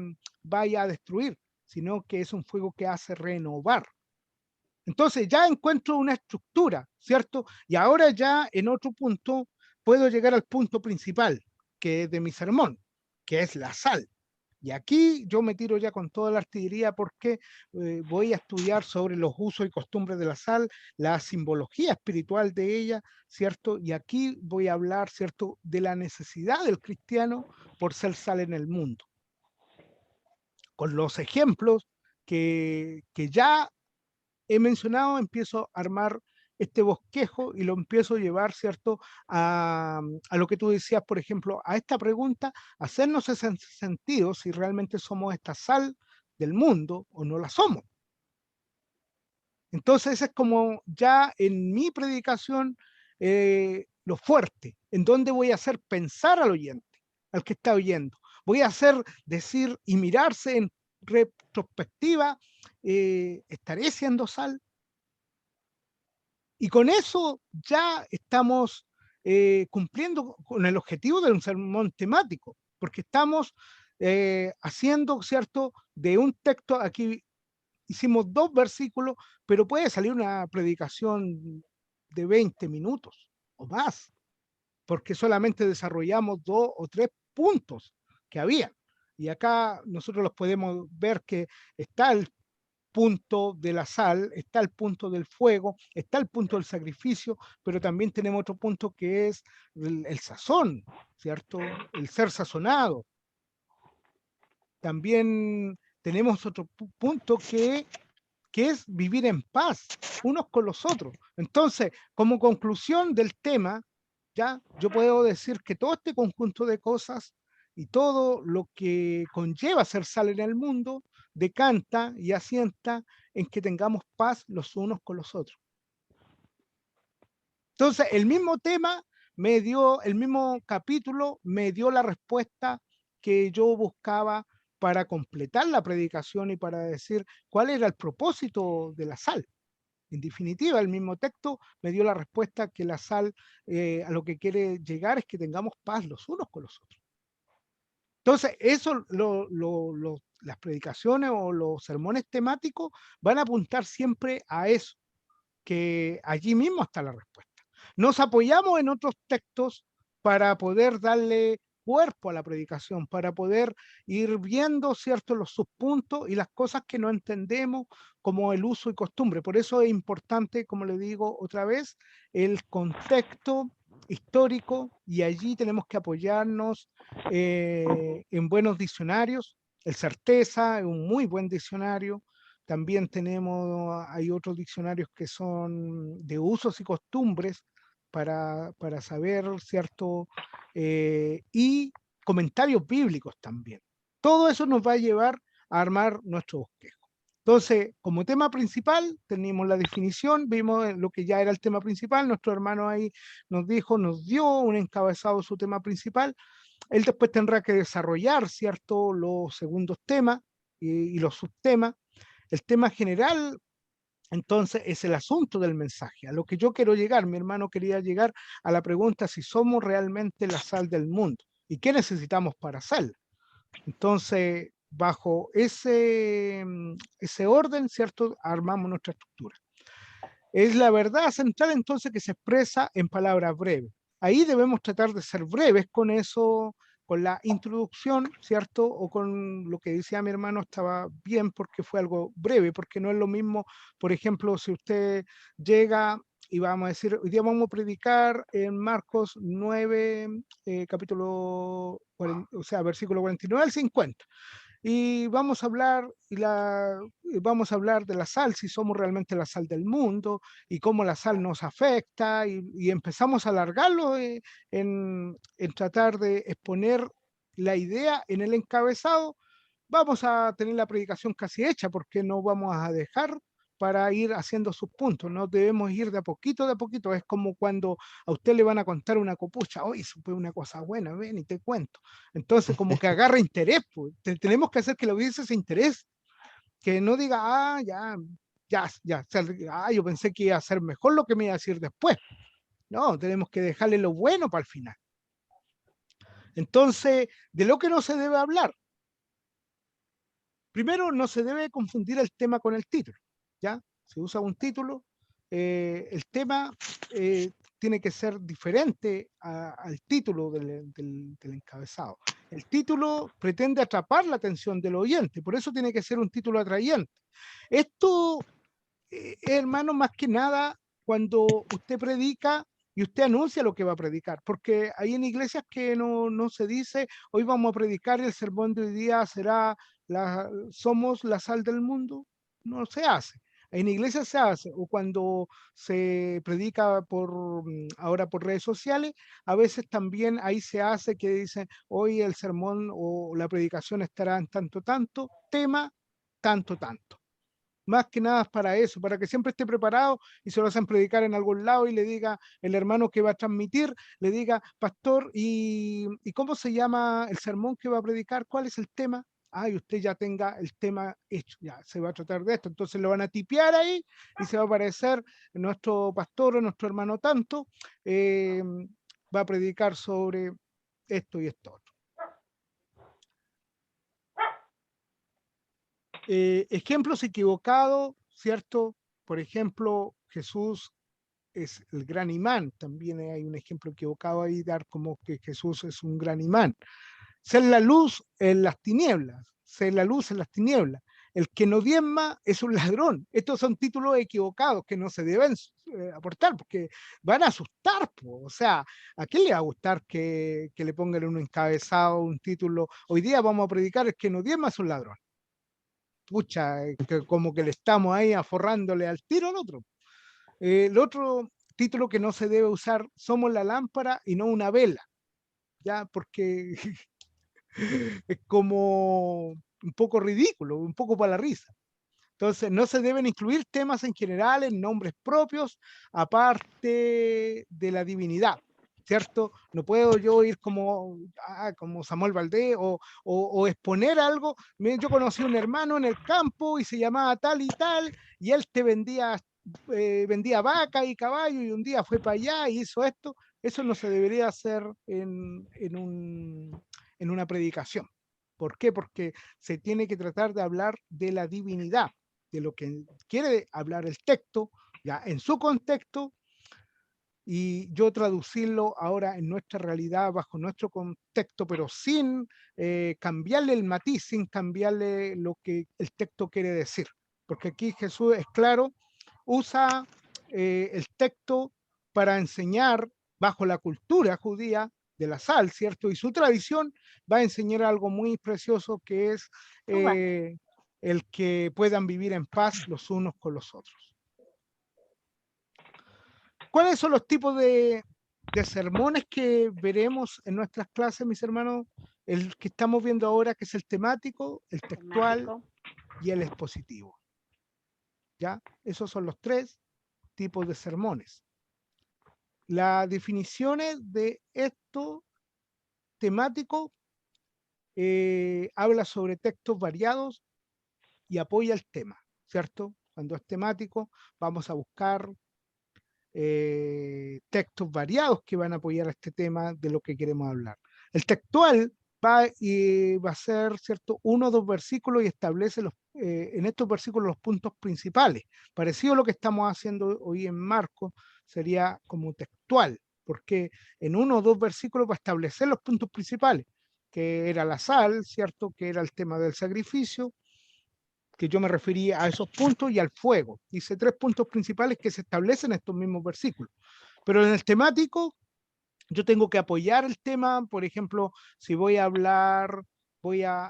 vaya a destruir, sino que es un fuego que hace renovar. Entonces ya encuentro una estructura, ¿cierto? Y ahora ya en otro punto puedo llegar al punto principal, que es de mi sermón, que es la sal. Y aquí yo me tiro ya con toda la artillería porque voy a estudiar sobre los usos y costumbres de la sal, la simbología espiritual de ella, ¿cierto? Y aquí voy a hablar, ¿cierto?, de la necesidad del cristiano por ser sal en el mundo. Con los ejemplos que ya he mencionado, empiezo a armar este bosquejo y lo empiezo a llevar, ¿cierto?, a lo que tú decías, por ejemplo, a esta pregunta, hacernos ese sentido si realmente somos esta sal del mundo o no la somos. Entonces, es como ya en mi predicación lo fuerte, en donde voy a hacer pensar al oyente, al que está oyendo. Voy a hacer decir y mirarse en retrospectiva, ¿estaré siendo sal? Y con eso ya estamos cumpliendo con el objetivo de un sermón temático, porque estamos haciendo, ¿cierto?, de un texto, aquí hicimos 2 versículos, pero puede salir una predicación de 20 minutos o más, porque solamente desarrollamos 2 o 3 puntos que había. Y acá nosotros los podemos ver que está punto de la sal, está el punto del fuego, está el punto del sacrificio, pero también tenemos otro punto que es el sazón, ¿cierto? El ser sazonado. También tenemos otro punto que es vivir en paz unos con los otros. Entonces, como conclusión del tema, ya yo puedo decir que todo este conjunto de cosas y todo lo que conlleva ser sal en el mundo decanta y asienta en que tengamos paz los unos con los otros. Entonces, el mismo tema me dio, el mismo capítulo me dio la respuesta que yo buscaba para completar la predicación y para decir cuál era el propósito de la sal. En definitiva, el mismo texto me dio la respuesta que la sal a lo que quiere llegar es que tengamos paz los unos con los otros. Entonces, eso, las predicaciones o los sermones temáticos van a apuntar siempre a eso, que allí mismo está la respuesta. Nos apoyamos en otros textos para poder darle cuerpo a la predicación, para poder ir viendo, ¿cierto?, los subpuntos y las cosas que no entendemos, como el uso y costumbre. Por eso es importante, como le digo otra vez, el contexto histórico, y allí tenemos que apoyarnos en buenos diccionarios. El Certeza es un muy buen diccionario. También tenemos, hay otros diccionarios que son de usos y costumbres para saber, ¿cierto? Y comentarios bíblicos también. Todo eso nos va a llevar a armar nuestro bosquejo. Entonces, como tema principal, tenemos la definición, vimos lo que ya era el tema principal, nuestro hermano ahí nos dijo, nos dio un encabezado de su tema principal. Él después tendrá que desarrollar, ¿cierto?, los segundos temas y los subtemas. El tema general, entonces, es el asunto del mensaje. A lo que yo quiero llegar, mi hermano quería llegar a la pregunta si somos realmente la sal del mundo y qué necesitamos para hacerlo. Entonces, bajo ese orden, ¿cierto?, armamos nuestra estructura. Es la verdad central entonces que se expresa en palabras breves. Ahí debemos tratar de ser breves con eso, con la introducción, ¿cierto? O con lo que decía mi hermano estaba bien porque fue algo breve, porque no es lo mismo, por ejemplo, si usted llega y vamos a decir, hoy día vamos a predicar en Marcos 9, capítulo, o sea, versículo 49 al 50. Y vamos a hablar de la sal, si somos realmente la sal del mundo y cómo la sal nos afecta y empezamos a alargarlo en tratar de exponer la idea en el encabezado. Vamos a tener la predicación casi hecha porque no vamos a dejar para ir haciendo sus puntos, no debemos ir de a poquito, es como cuando a usted le van a contar una copucha, hoy supe una cosa buena, ven y te cuento. Entonces, como que agarra interés, pues. Tenemos que hacer que la audiencia se interese, que no diga, ah, ya, yo pensé que iba a ser mejor lo que me iba a decir después. No, tenemos que dejarle lo bueno para el final. Entonces, de lo que no se debe hablar. Primero, no se debe confundir el tema con el título, ¿ya? Se usa un título, el tema tiene que ser diferente al título del encabezado. El título pretende atrapar la atención del oyente, por eso tiene que ser un título atrayente. Esto, hermano, más que nada, cuando usted predica y usted anuncia lo que va a predicar, porque hay en iglesias que no se dice, hoy vamos a predicar y el sermón de hoy día será, somos la sal del mundo. No se hace. En iglesias se hace, o cuando se predica ahora por redes sociales, a veces también ahí se hace que dicen, hoy el sermón o la predicación estará en tanto, tema, tanto. Más que nada para eso, para que siempre esté preparado y se lo hacen predicar en algún lado y le diga el hermano que va a transmitir, le diga, pastor, ¿y cómo se llama el sermón que va a predicar? ¿Cuál es el tema? Y usted ya tenga el tema hecho, ya se va a tratar de esto. Entonces lo van a tipear ahí y se va a aparecer nuestro pastor o nuestro hermano tanto, va a predicar sobre esto y esto otro. Ejemplos equivocados, ¿cierto? Por ejemplo, Jesús es el gran imán. También hay un ejemplo equivocado ahí, dar como que Jesús es un gran imán. Ser la luz en las tinieblas, ser la luz en las tinieblas. el que no diezma es un ladrón. Estos son títulos equivocados que no se deben aportar porque van a asustar. O sea, ¿a quién le va a gustar que le pongan un encabezado, un título? Hoy día vamos a predicar el que no diezma es un ladrón. Pucha, que como que le estamos ahí aforrándole al tiro al otro. El otro título que no se debe usar, somos la lámpara y no una vela, ya, porque es como un poco ridículo, un poco para la risa. Entonces, no se deben incluir temas en general en nombres propios, aparte de la divinidad, ¿cierto? No puedo yo ir como Samuel Valdés o exponer algo. Yo conocí un hermano en el campo y se llamaba tal y tal, y él te vendía vaca y caballo, y un día fue para allá y hizo esto. Eso no se debería hacer en una predicación. ¿Por qué? Porque se tiene que tratar de hablar de la divinidad, de lo que quiere hablar el texto, ya en su contexto, y yo traducirlo ahora en nuestra realidad, bajo nuestro contexto, pero sin cambiarle el matiz, sin cambiarle lo que el texto quiere decir. Porque aquí Jesús es claro, usa el texto para enseñar bajo la cultura judía de la sal, ¿cierto? Y su tradición va a enseñar algo muy precioso que es el que puedan vivir en paz los unos con los otros. ¿Cuáles son los tipos de sermones que veremos en nuestras clases, mis hermanos? El que estamos viendo ahora, que es el temático, el textual y el expositivo. ¿Ya? Esos son los tres tipos de sermones. Las definiciones de esto temático habla sobre textos variados y apoya el tema, ¿cierto? Cuando es temático, vamos a buscar textos variados que van a apoyar este tema de lo que queremos hablar. El textual va a ser, ¿cierto?, 1 o 2 versículos y establece en estos versículos los puntos principales. Parecido a lo que estamos haciendo hoy en Marcos, sería como textual, porque en 1 o 2 versículos va a establecer los puntos principales, que era la sal, ¿cierto?, que era el tema del sacrificio, que yo me refería a esos puntos, y al fuego. Dice 3 puntos principales que se establecen en estos mismos versículos. Pero en el temático, yo tengo que apoyar el tema. Por ejemplo, si voy a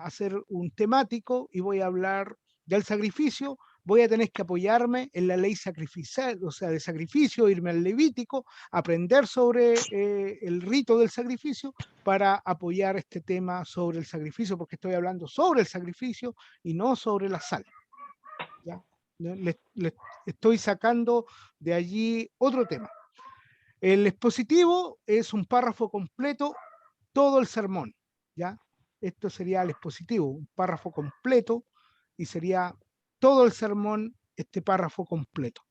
hacer un temático y voy a hablar del sacrificio, voy a tener que apoyarme en la ley sacrificial, o sea, de sacrificio, irme al Levítico, aprender sobre el rito del sacrificio para apoyar este tema sobre el sacrificio, porque estoy hablando sobre el sacrificio y no sobre la sal. ¿Ya? Le estoy sacando de allí otro tema. El expositivo es un párrafo completo, todo el sermón. ¿Ya? Esto sería el expositivo, un párrafo completo, y sería todo el sermón, este párrafo completo.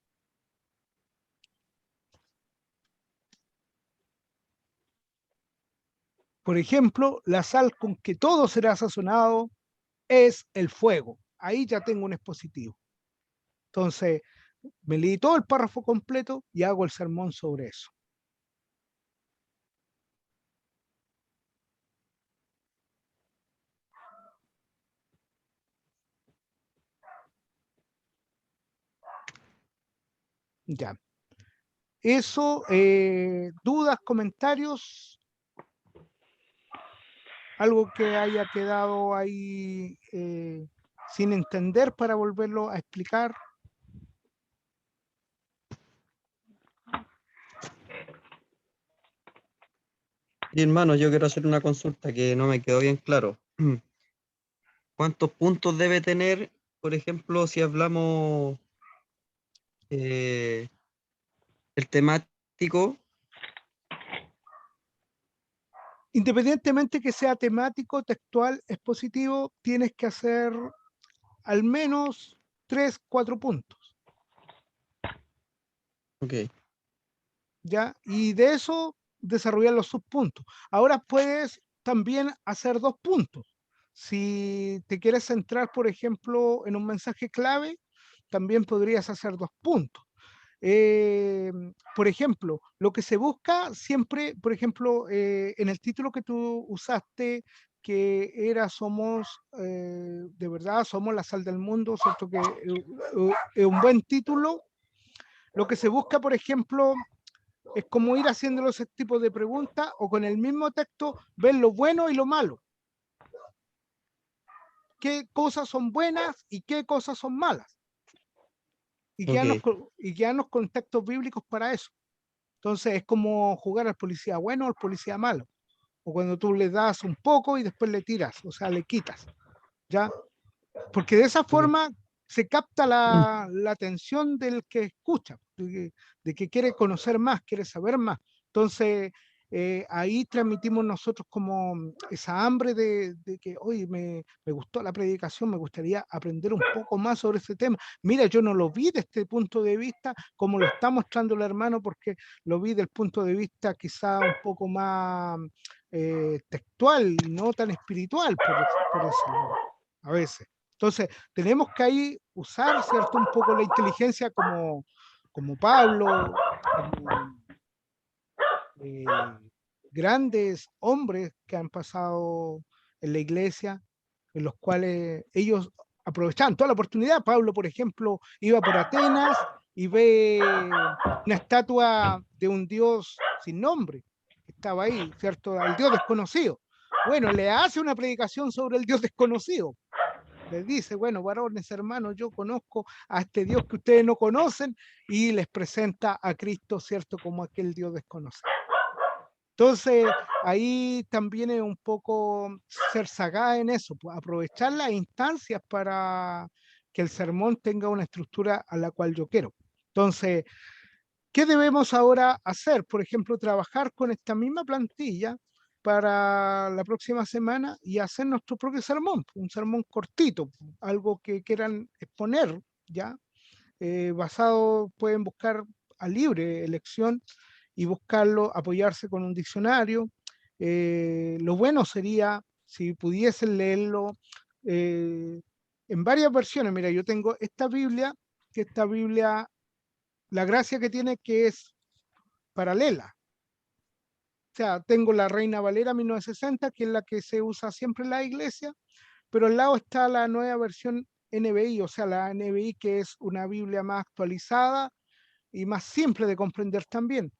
Por ejemplo, la sal con que todo será sazonado es el fuego. Ahí ya tengo un expositivo. Entonces, me leí todo el párrafo completo y hago el sermón sobre eso. Ya. Eso, dudas, comentarios, algo que haya quedado ahí sin entender para volverlo a explicar. Y hermano, yo quiero hacer una consulta que no me quedó bien claro. ¿Cuántos puntos debe tener, por ejemplo, si hablamos el temático? Independientemente que sea temático, textual, expositivo, tienes que hacer al menos 3, 4 puntos. Ok. ¿Ya? Y de eso desarrollar los subpuntos. Ahora puedes también hacer 2 puntos. Si te quieres centrar, por ejemplo, en un mensaje clave, también podrías hacer 2 puntos. Por ejemplo, lo que se busca siempre, por ejemplo, en el título que tú usaste que era somos, de verdad, somos la sal del mundo, ¿cierto? Que es un buen título. Lo que se busca, por ejemplo, es como ir haciendo ese tipo de preguntas o con el mismo texto ver lo bueno y lo malo. ¿Qué cosas son buenas y qué cosas son malas? Y Ok. guiarnos con textos bíblicos para eso. Entonces es como jugar al policía bueno o al policía malo. O cuando tú le das un poco y después le tiras, o sea, le quitas. ¿Ya? Porque de esa Ok. forma se capta la atención del que escucha, de que quiere conocer más, quiere saber más. Entonces, ahí transmitimos nosotros como esa hambre de que, oye, me gustó la predicación, me gustaría aprender un poco más sobre este tema. Mira, yo no lo vi de este punto de vista como lo está mostrando el hermano, porque lo vi del punto de vista quizá un poco más textual y no tan espiritual, por decirlo a veces. Entonces, tenemos que ahí usar, ¿cierto? Un poco la inteligencia como Pablo, como grandes hombres que han pasado en la iglesia, en los cuales ellos aprovechaban toda la oportunidad. Pablo, por ejemplo, iba por Atenas y ve una estatua de un dios sin nombre, que estaba ahí, ¿cierto? Al dios desconocido. Bueno, le hace una predicación sobre el dios desconocido. Les dice, bueno, varones, hermanos, yo conozco a este Dios que ustedes no conocen, y les presenta a Cristo, ¿cierto? Como aquel Dios desconocido. Entonces, ahí también es un poco ser sagaz en eso, pues, aprovechar las instancias para que el sermón tenga una estructura a la cual yo quiero. Entonces, ¿qué debemos ahora hacer? Por ejemplo, trabajar con esta misma plantilla para la próxima semana y hacer nuestro propio sermón, un sermón cortito, algo que quieran exponer, ¿ya? Basado, pueden buscar a libre elección y buscarlo, apoyarse con un diccionario. Lo bueno sería si pudiesen leerlo en varias versiones. Mira, yo tengo esta Biblia, que esta Biblia, la gracia que tiene que es paralela. O sea, tengo la Reina Valera 1960, que es la que se usa siempre en la iglesia, pero al lado está la nueva versión NBI, o sea, la NBI, que es una Biblia más actualizada y más simple de comprender también.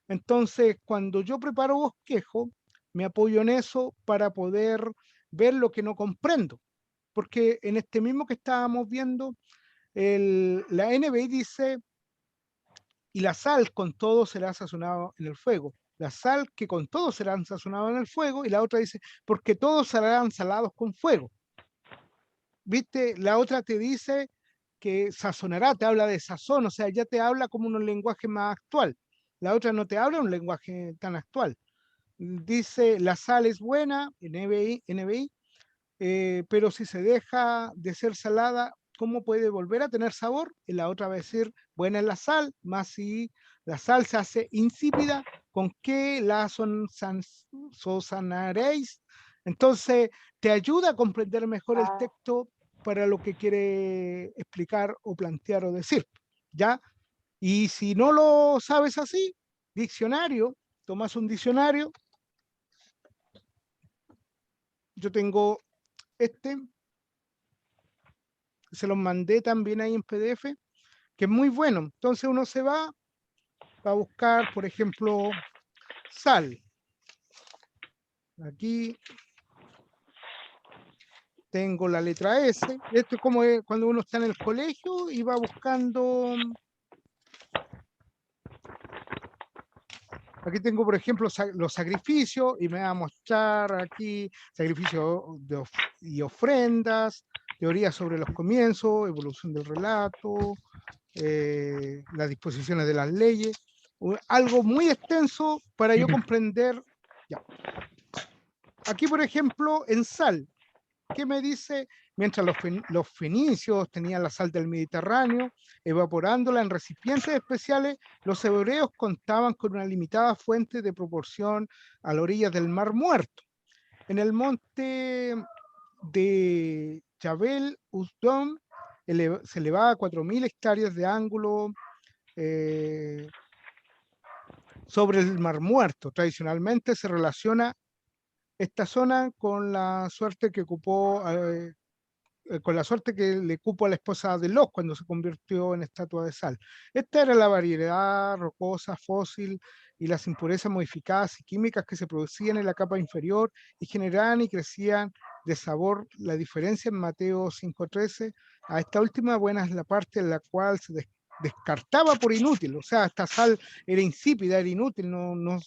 Entonces, cuando yo preparo bosquejo, me apoyo en eso para poder ver lo que no comprendo. Porque en este mismo que estábamos viendo, la NBI dice, y la sal con todo será sazonado en el fuego. La sal que con todo serán sazonados en el fuego, y la otra dice, porque todos serán salados con fuego. ¿Viste? La otra te dice que sazonará, te habla de sazón, o sea, ya te habla como un lenguaje más actual. La otra no te habla un lenguaje tan actual. Dice, la sal es buena, NBI, pero si se deja de ser salada, ¿cómo puede volver a tener sabor? Y la otra va a decir, buena es la sal, más si la sal se hace insípida, ¿con qué la sanaréis? Entonces, te ayuda a comprender mejor el texto para lo que quiere explicar o plantear o decir, ¿ya? Y si no lo sabes así, diccionario, tomas un diccionario. Yo tengo este, se los mandé también ahí en PDF, que es muy bueno. Entonces uno se va a buscar, por ejemplo, sal. Aquí tengo la letra S. Esto es como cuando uno está en el colegio y va buscando. Aquí tengo, por ejemplo, los sacrificios, y me va a mostrar aquí sacrificios y ofrendas, teorías sobre los comienzos, evolución del relato, las disposiciones de las leyes, algo muy extenso para yo comprender. Ya. Aquí, por ejemplo, en sal, ¿qué me dice? Mientras los fenicios tenían la sal del Mediterráneo, evaporándola en recipientes especiales, los hebreos contaban con una limitada fuente de proporción a la orilla del Mar Muerto. En el monte de Jabel Usdom se elevaba a 4.000 hectáreas de ángulo sobre el Mar Muerto. Tradicionalmente se relaciona esta zona con la suerte que con la suerte que le cupo a la esposa de Lot cuando se convirtió en estatua de sal. Esta era la variedad rocosa, fósil y las impurezas modificadas y químicas que se producían en la capa inferior y generaban y crecían de sabor. La diferencia en Mateo 5:13, a esta última buena es la parte en la cual se descartaba por inútil, o sea, esta sal era insípida, era inútil, no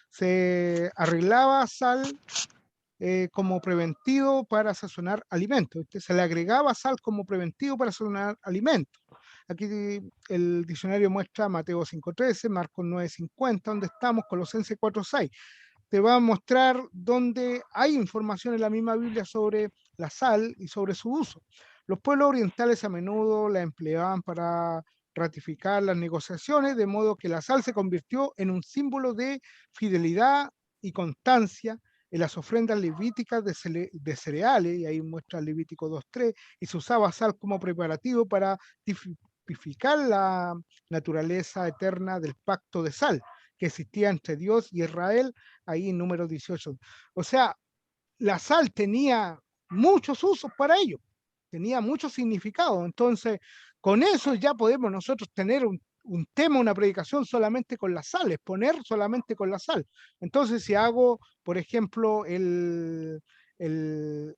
se arreglaba sal como preventivo para sazonar alimentos. Se le agregaba sal como preventivo para sazonar alimentos. Aquí el diccionario muestra Mateo 5:13, Marcos 9:50, donde estamos, Colosenses 4:6. Te va a mostrar donde hay información en la misma Biblia sobre la sal y sobre su uso. Los pueblos orientales a menudo la empleaban para ratificar las negociaciones, de modo que la sal se convirtió en un símbolo de fidelidad y constancia en las ofrendas levíticas de cereales, y ahí muestra Levítico 2:3, y se usaba sal como preparativo para tipificar la naturaleza eterna del pacto de sal que existía entre Dios y Israel, ahí en número 18. O sea, la sal tenía muchos usos para ello, tenía mucho significado. Entonces, con eso ya podemos nosotros tener un tema, una predicación solamente con la sal, exponer solamente con la sal. Entonces, si hago, por ejemplo, el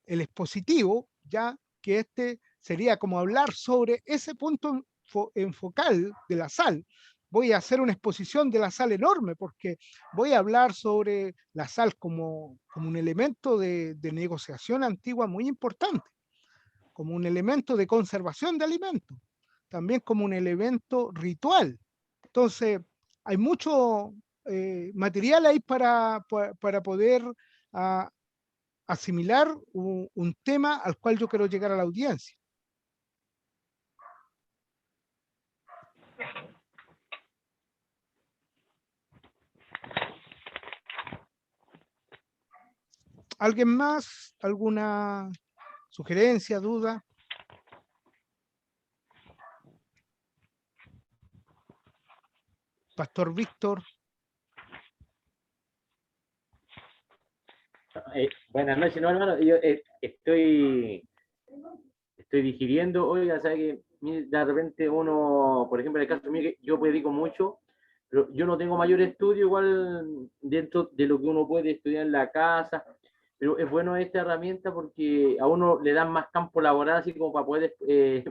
expositivo, ya que este sería como hablar sobre ese punto enfocal de la sal. Voy a hacer una exposición de la sal enorme porque voy a hablar sobre la sal como un elemento de negociación antigua muy importante, como un elemento de conservación de alimentos, también como un elemento ritual. Entonces, hay mucho material ahí para poder uh, asimilar un tema al cual yo quiero llegar a la audiencia. ¿Alguien más? ¿Alguna sugerencia, duda? Pastor Víctor. Buenas noches, no, hermano. Yo estoy digiriendo. Oiga, ¿sabe que de repente uno, por ejemplo, en el caso mío, que yo predico mucho, pero yo no tengo mayor estudio igual dentro de lo que uno puede estudiar en la casa, pero es bueno esta herramienta porque a uno le dan más campo laboral, así como para poder, por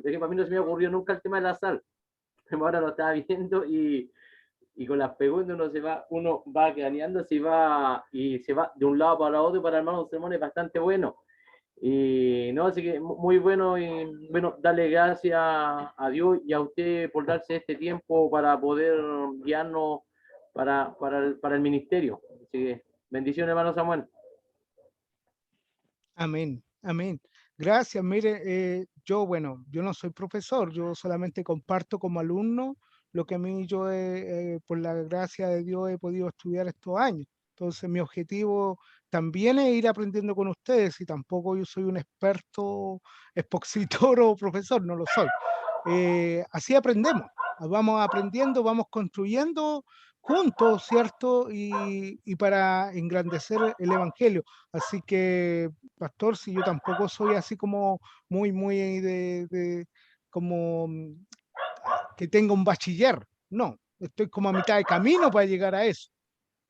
ejemplo, a mí no se me ocurrió nunca el tema de la sal, pero ahora lo estaba viendo y con las preguntas uno va craneando, y se va de un lado para otro para armar un sermón es bastante bueno. Y no, así que muy bueno, y bueno, darle gracias a Dios y a usted por darse este tiempo para poder guiarnos para el ministerio. Así que bendiciones, hermano Samuel. Amén, amén. Gracias. Mire, yo no soy profesor, yo solamente comparto como alumno lo que a mí por la gracia de Dios, he podido estudiar estos años. Entonces, mi objetivo también es ir aprendiendo con ustedes, y tampoco yo soy un experto expositor o profesor, no lo soy. Así aprendemos, vamos aprendiendo, vamos construyendo juntos, ¿cierto? Y para engrandecer el Evangelio. Así que, pastor, si yo tampoco soy así como muy como que tenga un bachiller, no, estoy como a mitad de camino para llegar a eso,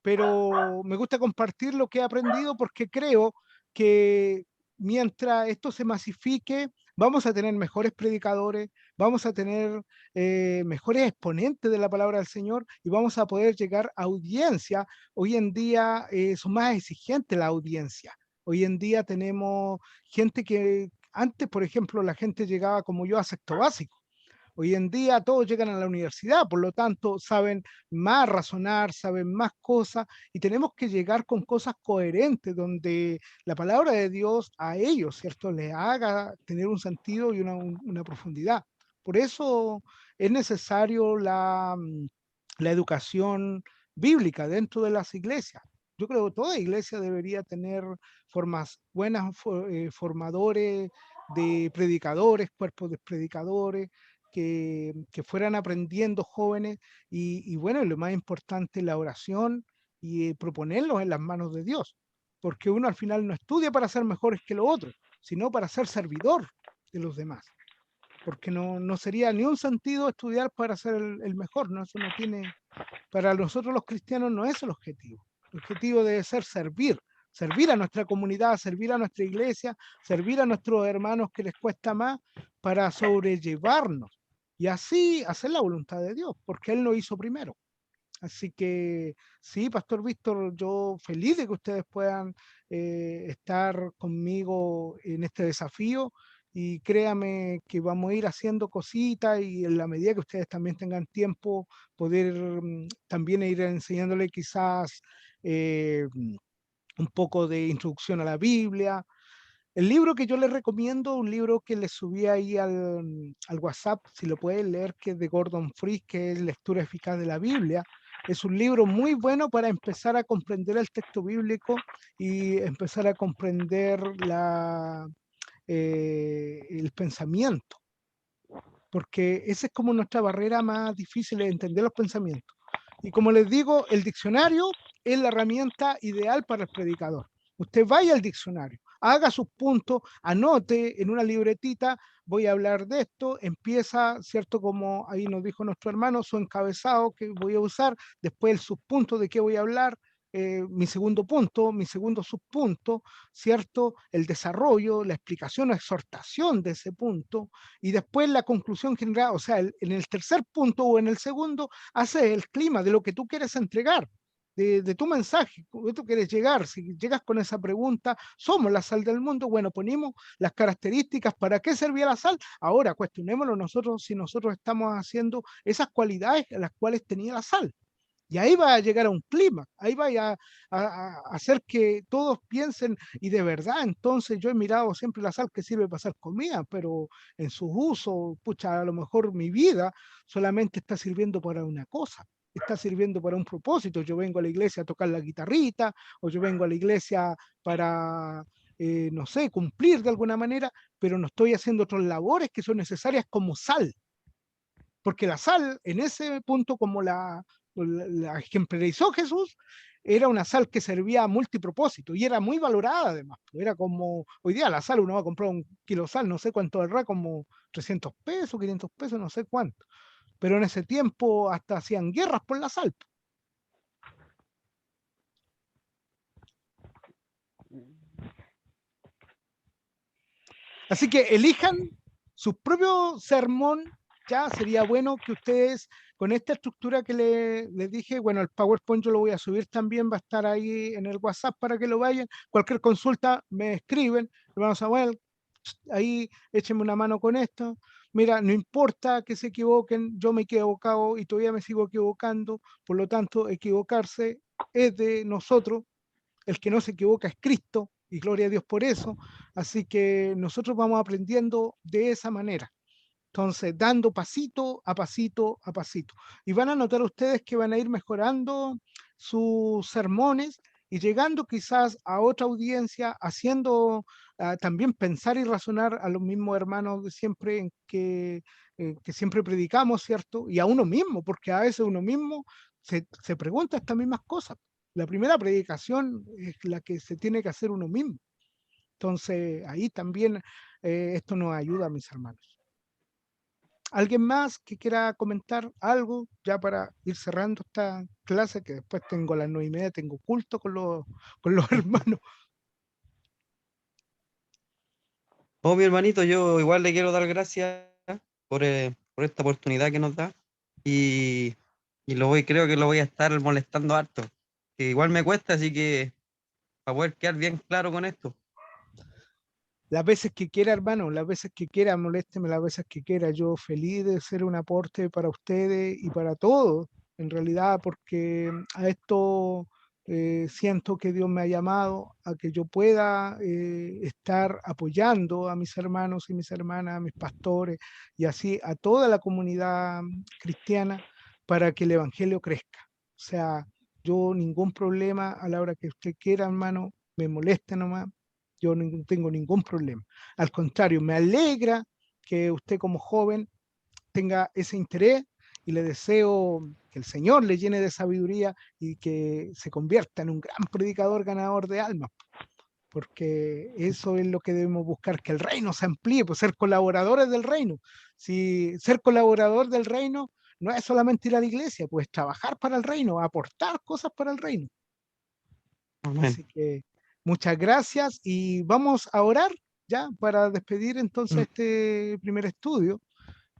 pero me gusta compartir lo que he aprendido porque creo que mientras esto se masifique, vamos a tener mejores predicadores, vamos a tener mejores exponentes de la palabra del Señor y vamos a poder llegar a audiencia. Hoy en día son más exigentes la audiencia. Hoy en día tenemos gente que antes, por ejemplo, la gente llegaba como yo a sexto básico. Hoy en día todos llegan a la universidad, por lo tanto saben más razonar, saben más cosas, y tenemos que llegar con cosas coherentes donde la palabra de Dios a ellos, ¿cierto?, les haga tener un sentido y una profundidad. Por eso es necesario la educación bíblica dentro de las iglesias. Yo creo que toda iglesia debería tener buenas formadores de predicadores, cuerpos de predicadores, que fueran aprendiendo jóvenes y bueno, lo más importante, la oración y proponerlos en las manos de Dios. porque uno al final no estudia para ser mejores que los otros, sino para ser servidor de los demás. Porque no sería ni un sentido estudiar para ser el mejor, ¿no? Eso no tiene, para nosotros los cristianos no es el objetivo. El objetivo debe ser servir, servir a nuestra comunidad, servir a nuestra iglesia, servir a nuestros hermanos que les cuesta más para sobrellevarnos y así hacer la voluntad de Dios, porque Él lo hizo primero. Así que sí, Pastor Víctor, yo feliz de que ustedes puedan estar conmigo en este desafío y créame que vamos a ir haciendo cositas y en la medida que ustedes también tengan tiempo, poder también ir enseñándole quizás un poco de introducción a la Biblia. El libro que yo les recomiendo, un libro que les subí ahí al WhatsApp, si lo pueden leer, que es de Gordon Fries, que es Lectura Eficaz de la Biblia. Es un libro muy bueno para empezar a comprender el texto bíblico y empezar a comprender el pensamiento, porque esa es como nuestra barrera más difícil de entender los pensamientos. Y como les digo, el diccionario es la herramienta ideal para el predicador. Usted vaya al diccionario, haga sus puntos, anote en una libretita, voy a hablar de esto, empieza, ¿cierto? Como ahí nos dijo nuestro hermano, su encabezado que voy a usar, después el subpunto de qué voy a hablar, mi segundo punto, mi segundo subpunto, ¿cierto? El desarrollo, la explicación o exhortación de ese punto, y después la conclusión general, o sea, en el tercer punto o en el segundo, hace el clima de lo que tú quieres entregar. De tu mensaje, ¿cómo tú quieres llegar? Si llegas con esa pregunta, ¿somos la sal del mundo? Bueno, ponemos las características, ¿para qué servía la sal? Ahora, cuestionémoslo nosotros si nosotros estamos haciendo esas cualidades a las cuales tenía la sal. Y ahí va a llegar a un clima, ahí va a hacer que todos piensen, y de verdad, entonces yo he mirado siempre la sal que sirve para hacer comida, pero en sus usos, pucha, a lo mejor mi vida solamente está sirviendo para una cosa, está sirviendo para un propósito. Yo vengo a la iglesia a tocar la guitarrita, o yo vengo a la iglesia para, no sé, cumplir de alguna manera, pero no estoy haciendo otras labores que son necesarias como sal. Porque la sal, en ese punto, como la ejemplarizó Jesús, era una sal que servía a multipropósito y era muy valorada además. Era como, hoy día la sal, uno va a comprar un kilo de sal, no sé cuánto era, como 300 pesos, 500 pesos, no sé cuánto. Pero en ese tiempo hasta hacían guerras por la sal. Así que elijan su propio sermón. Ya sería bueno que ustedes, con esta estructura que les dije, bueno, el PowerPoint yo lo voy a subir también, va a estar ahí en el WhatsApp para que lo vayan. Cualquier consulta me escriben, hermano Samuel, ahí échenme una mano con esto. Mira, no importa que se equivoquen, yo me he equivocado y todavía me sigo equivocando, por lo tanto, equivocarse es de nosotros. El que no se equivoca es Cristo, y gloria a Dios por eso. Así que nosotros vamos aprendiendo de esa manera. Entonces, dando pasito a pasito a pasito. Y van a notar ustedes que van a ir mejorando sus sermones y llegando quizás a otra audiencia, haciendo también pensar y razonar a los mismos hermanos de siempre en que siempre predicamos, ¿cierto? Y a uno mismo, porque a veces uno mismo se pregunta estas mismas cosas. La primera predicación es la que se tiene que hacer uno mismo. Entonces, ahí también esto nos ayuda, mis hermanos. ¿Alguien más que quiera comentar algo ya para ir cerrando esta clase? Que después tengo a las 9:30, tengo culto con los hermanos. Oh, mi hermanito, yo igual le quiero dar gracias por esta oportunidad que nos da y, creo que lo voy a estar molestando harto, que igual me cuesta, así que para poder quedar bien claro con esto. Las veces que quiera, hermano, las veces que quiera, molésteme las veces que quiera. Yo feliz de ser un aporte para ustedes y para todos, en realidad, porque a esto siento que Dios me ha llamado a que yo pueda estar apoyando a mis hermanos y mis hermanas, a mis pastores y así a toda la comunidad cristiana para que el evangelio crezca. O sea, yo ningún problema a la hora que usted quiera, hermano, me moleste nomás. Yo no tengo ningún problema. Al contrario, me alegra que usted como joven tenga ese interés y le deseo que el Señor le llene de sabiduría y que se convierta en un gran predicador ganador de almas, porque eso es lo que debemos buscar, que el reino se amplíe, pues ser colaboradores del reino. Si ser colaborador del reino no es solamente ir a la iglesia, pues trabajar para el reino, aportar cosas para el reino. Amén. Así que muchas gracias y vamos a orar ya para despedir entonces este primer estudio,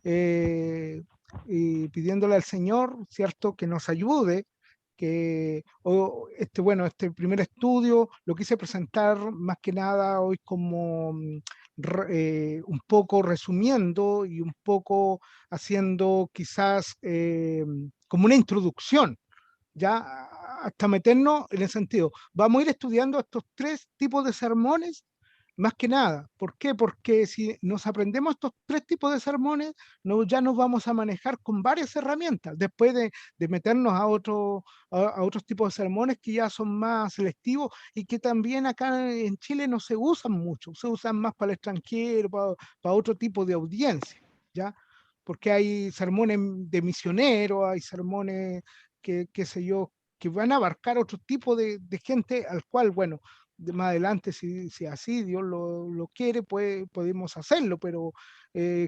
y pidiéndole al Señor, ¿cierto?, que nos ayude, que bueno, este primer estudio lo quise presentar más que nada hoy como un poco resumiendo y un poco haciendo quizás como una introducción, ya hasta meternos en el sentido. Vamos a ir estudiando estos tres tipos de sermones, más que nada. ¿Por qué? Porque si nos aprendemos estos tres tipos de sermones, ya nos vamos a manejar con varias herramientas, después de meternos a otros tipos de sermones que ya son más selectivos y que también acá en Chile no se usan mucho, se usan más para el extranjero, para otro tipo de audiencia, ¿ya? Porque hay sermones de misioneros, hay sermones qué sé yo, que van a abarcar otro tipo de gente al cual, bueno, más adelante, si así Dios lo quiere, podemos hacerlo, pero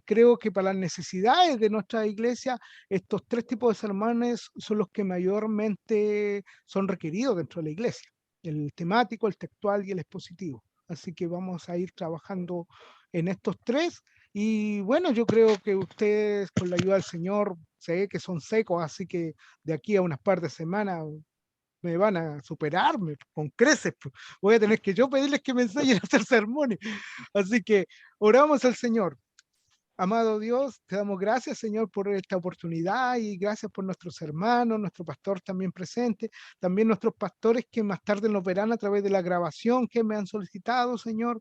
creo que para las necesidades de nuestra iglesia, estos tres tipos de sermones son los que mayormente son requeridos dentro de la iglesia: el temático, el textual y el expositivo. Así que vamos a ir trabajando en estos tres. Y bueno, yo creo que ustedes, con la ayuda del Señor, sé que son secos, así que de aquí a unas par de semanas me van a superarme con creces. Voy a tener que yo pedirles que me enseñen a hacer sermones. Así que oramos al Señor. Amado Dios, te damos gracias, Señor, por esta oportunidad y gracias por nuestros hermanos, nuestro pastor también presente, también nuestros pastores que más tarde nos verán a través de la grabación que me han solicitado, Señor,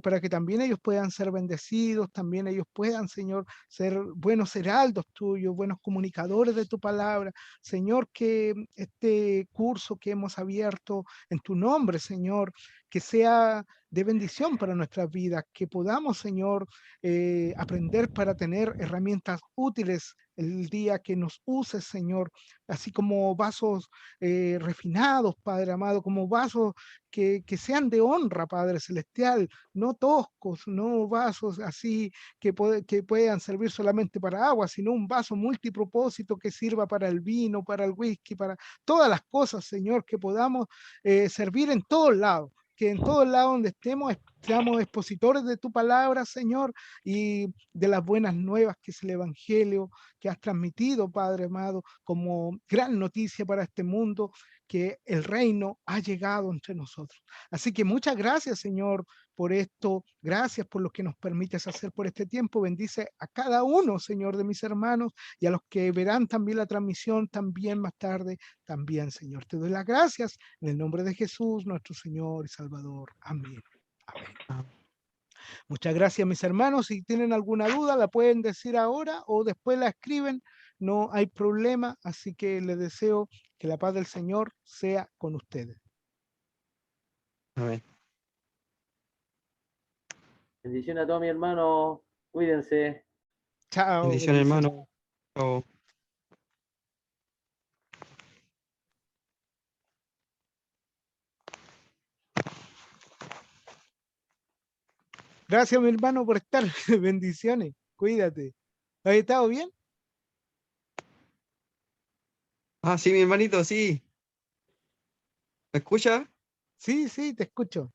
para que también ellos puedan ser bendecidos, también ellos puedan, Señor, ser buenos heraldos tuyos, buenos comunicadores de tu palabra. Señor, que este curso que hemos abierto en tu nombre, Señor, que sea de bendición para nuestras vidas, que podamos, Señor, aprender para tener herramientas útiles el día que nos uses, Señor, así como vasos refinados, Padre amado, como vasos que sean de honra, Padre celestial, no toscos, no vasos así que puedan servir solamente para agua, sino un vaso multipropósito que sirva para el vino, para el whisky, para todas las cosas, Señor, que podamos servir en todos lados, que en todos lados donde estemos seamos expositores de tu palabra, Señor, y de las buenas nuevas que es el Evangelio que has transmitido, Padre amado, como gran noticia para este mundo, que el reino ha llegado entre nosotros. Así que muchas gracias, Señor, por esto. Gracias por lo que nos permites hacer por este tiempo. Bendice a cada uno, Señor, de mis hermanos, y a los que verán también la transmisión también más tarde, también, Señor. Te doy las gracias en el nombre de Jesús, nuestro Señor y Salvador. Amén. Amén. Muchas gracias, mis hermanos. Si tienen alguna duda, la pueden decir ahora o después la escriben. No hay problema. Así que les deseo que la paz del Señor sea con ustedes. Amén. Bendiciones a todos mis hermanos. Cuídense. Chao. Bendiciones, Bendiciones. hermano. Chao. Gracias, mi hermano, por estar. Bendiciones. Cuídate. ¿Has estado bien? Ah, sí, mi hermanito, sí. ¿Me escucha? Sí, sí, te escucho.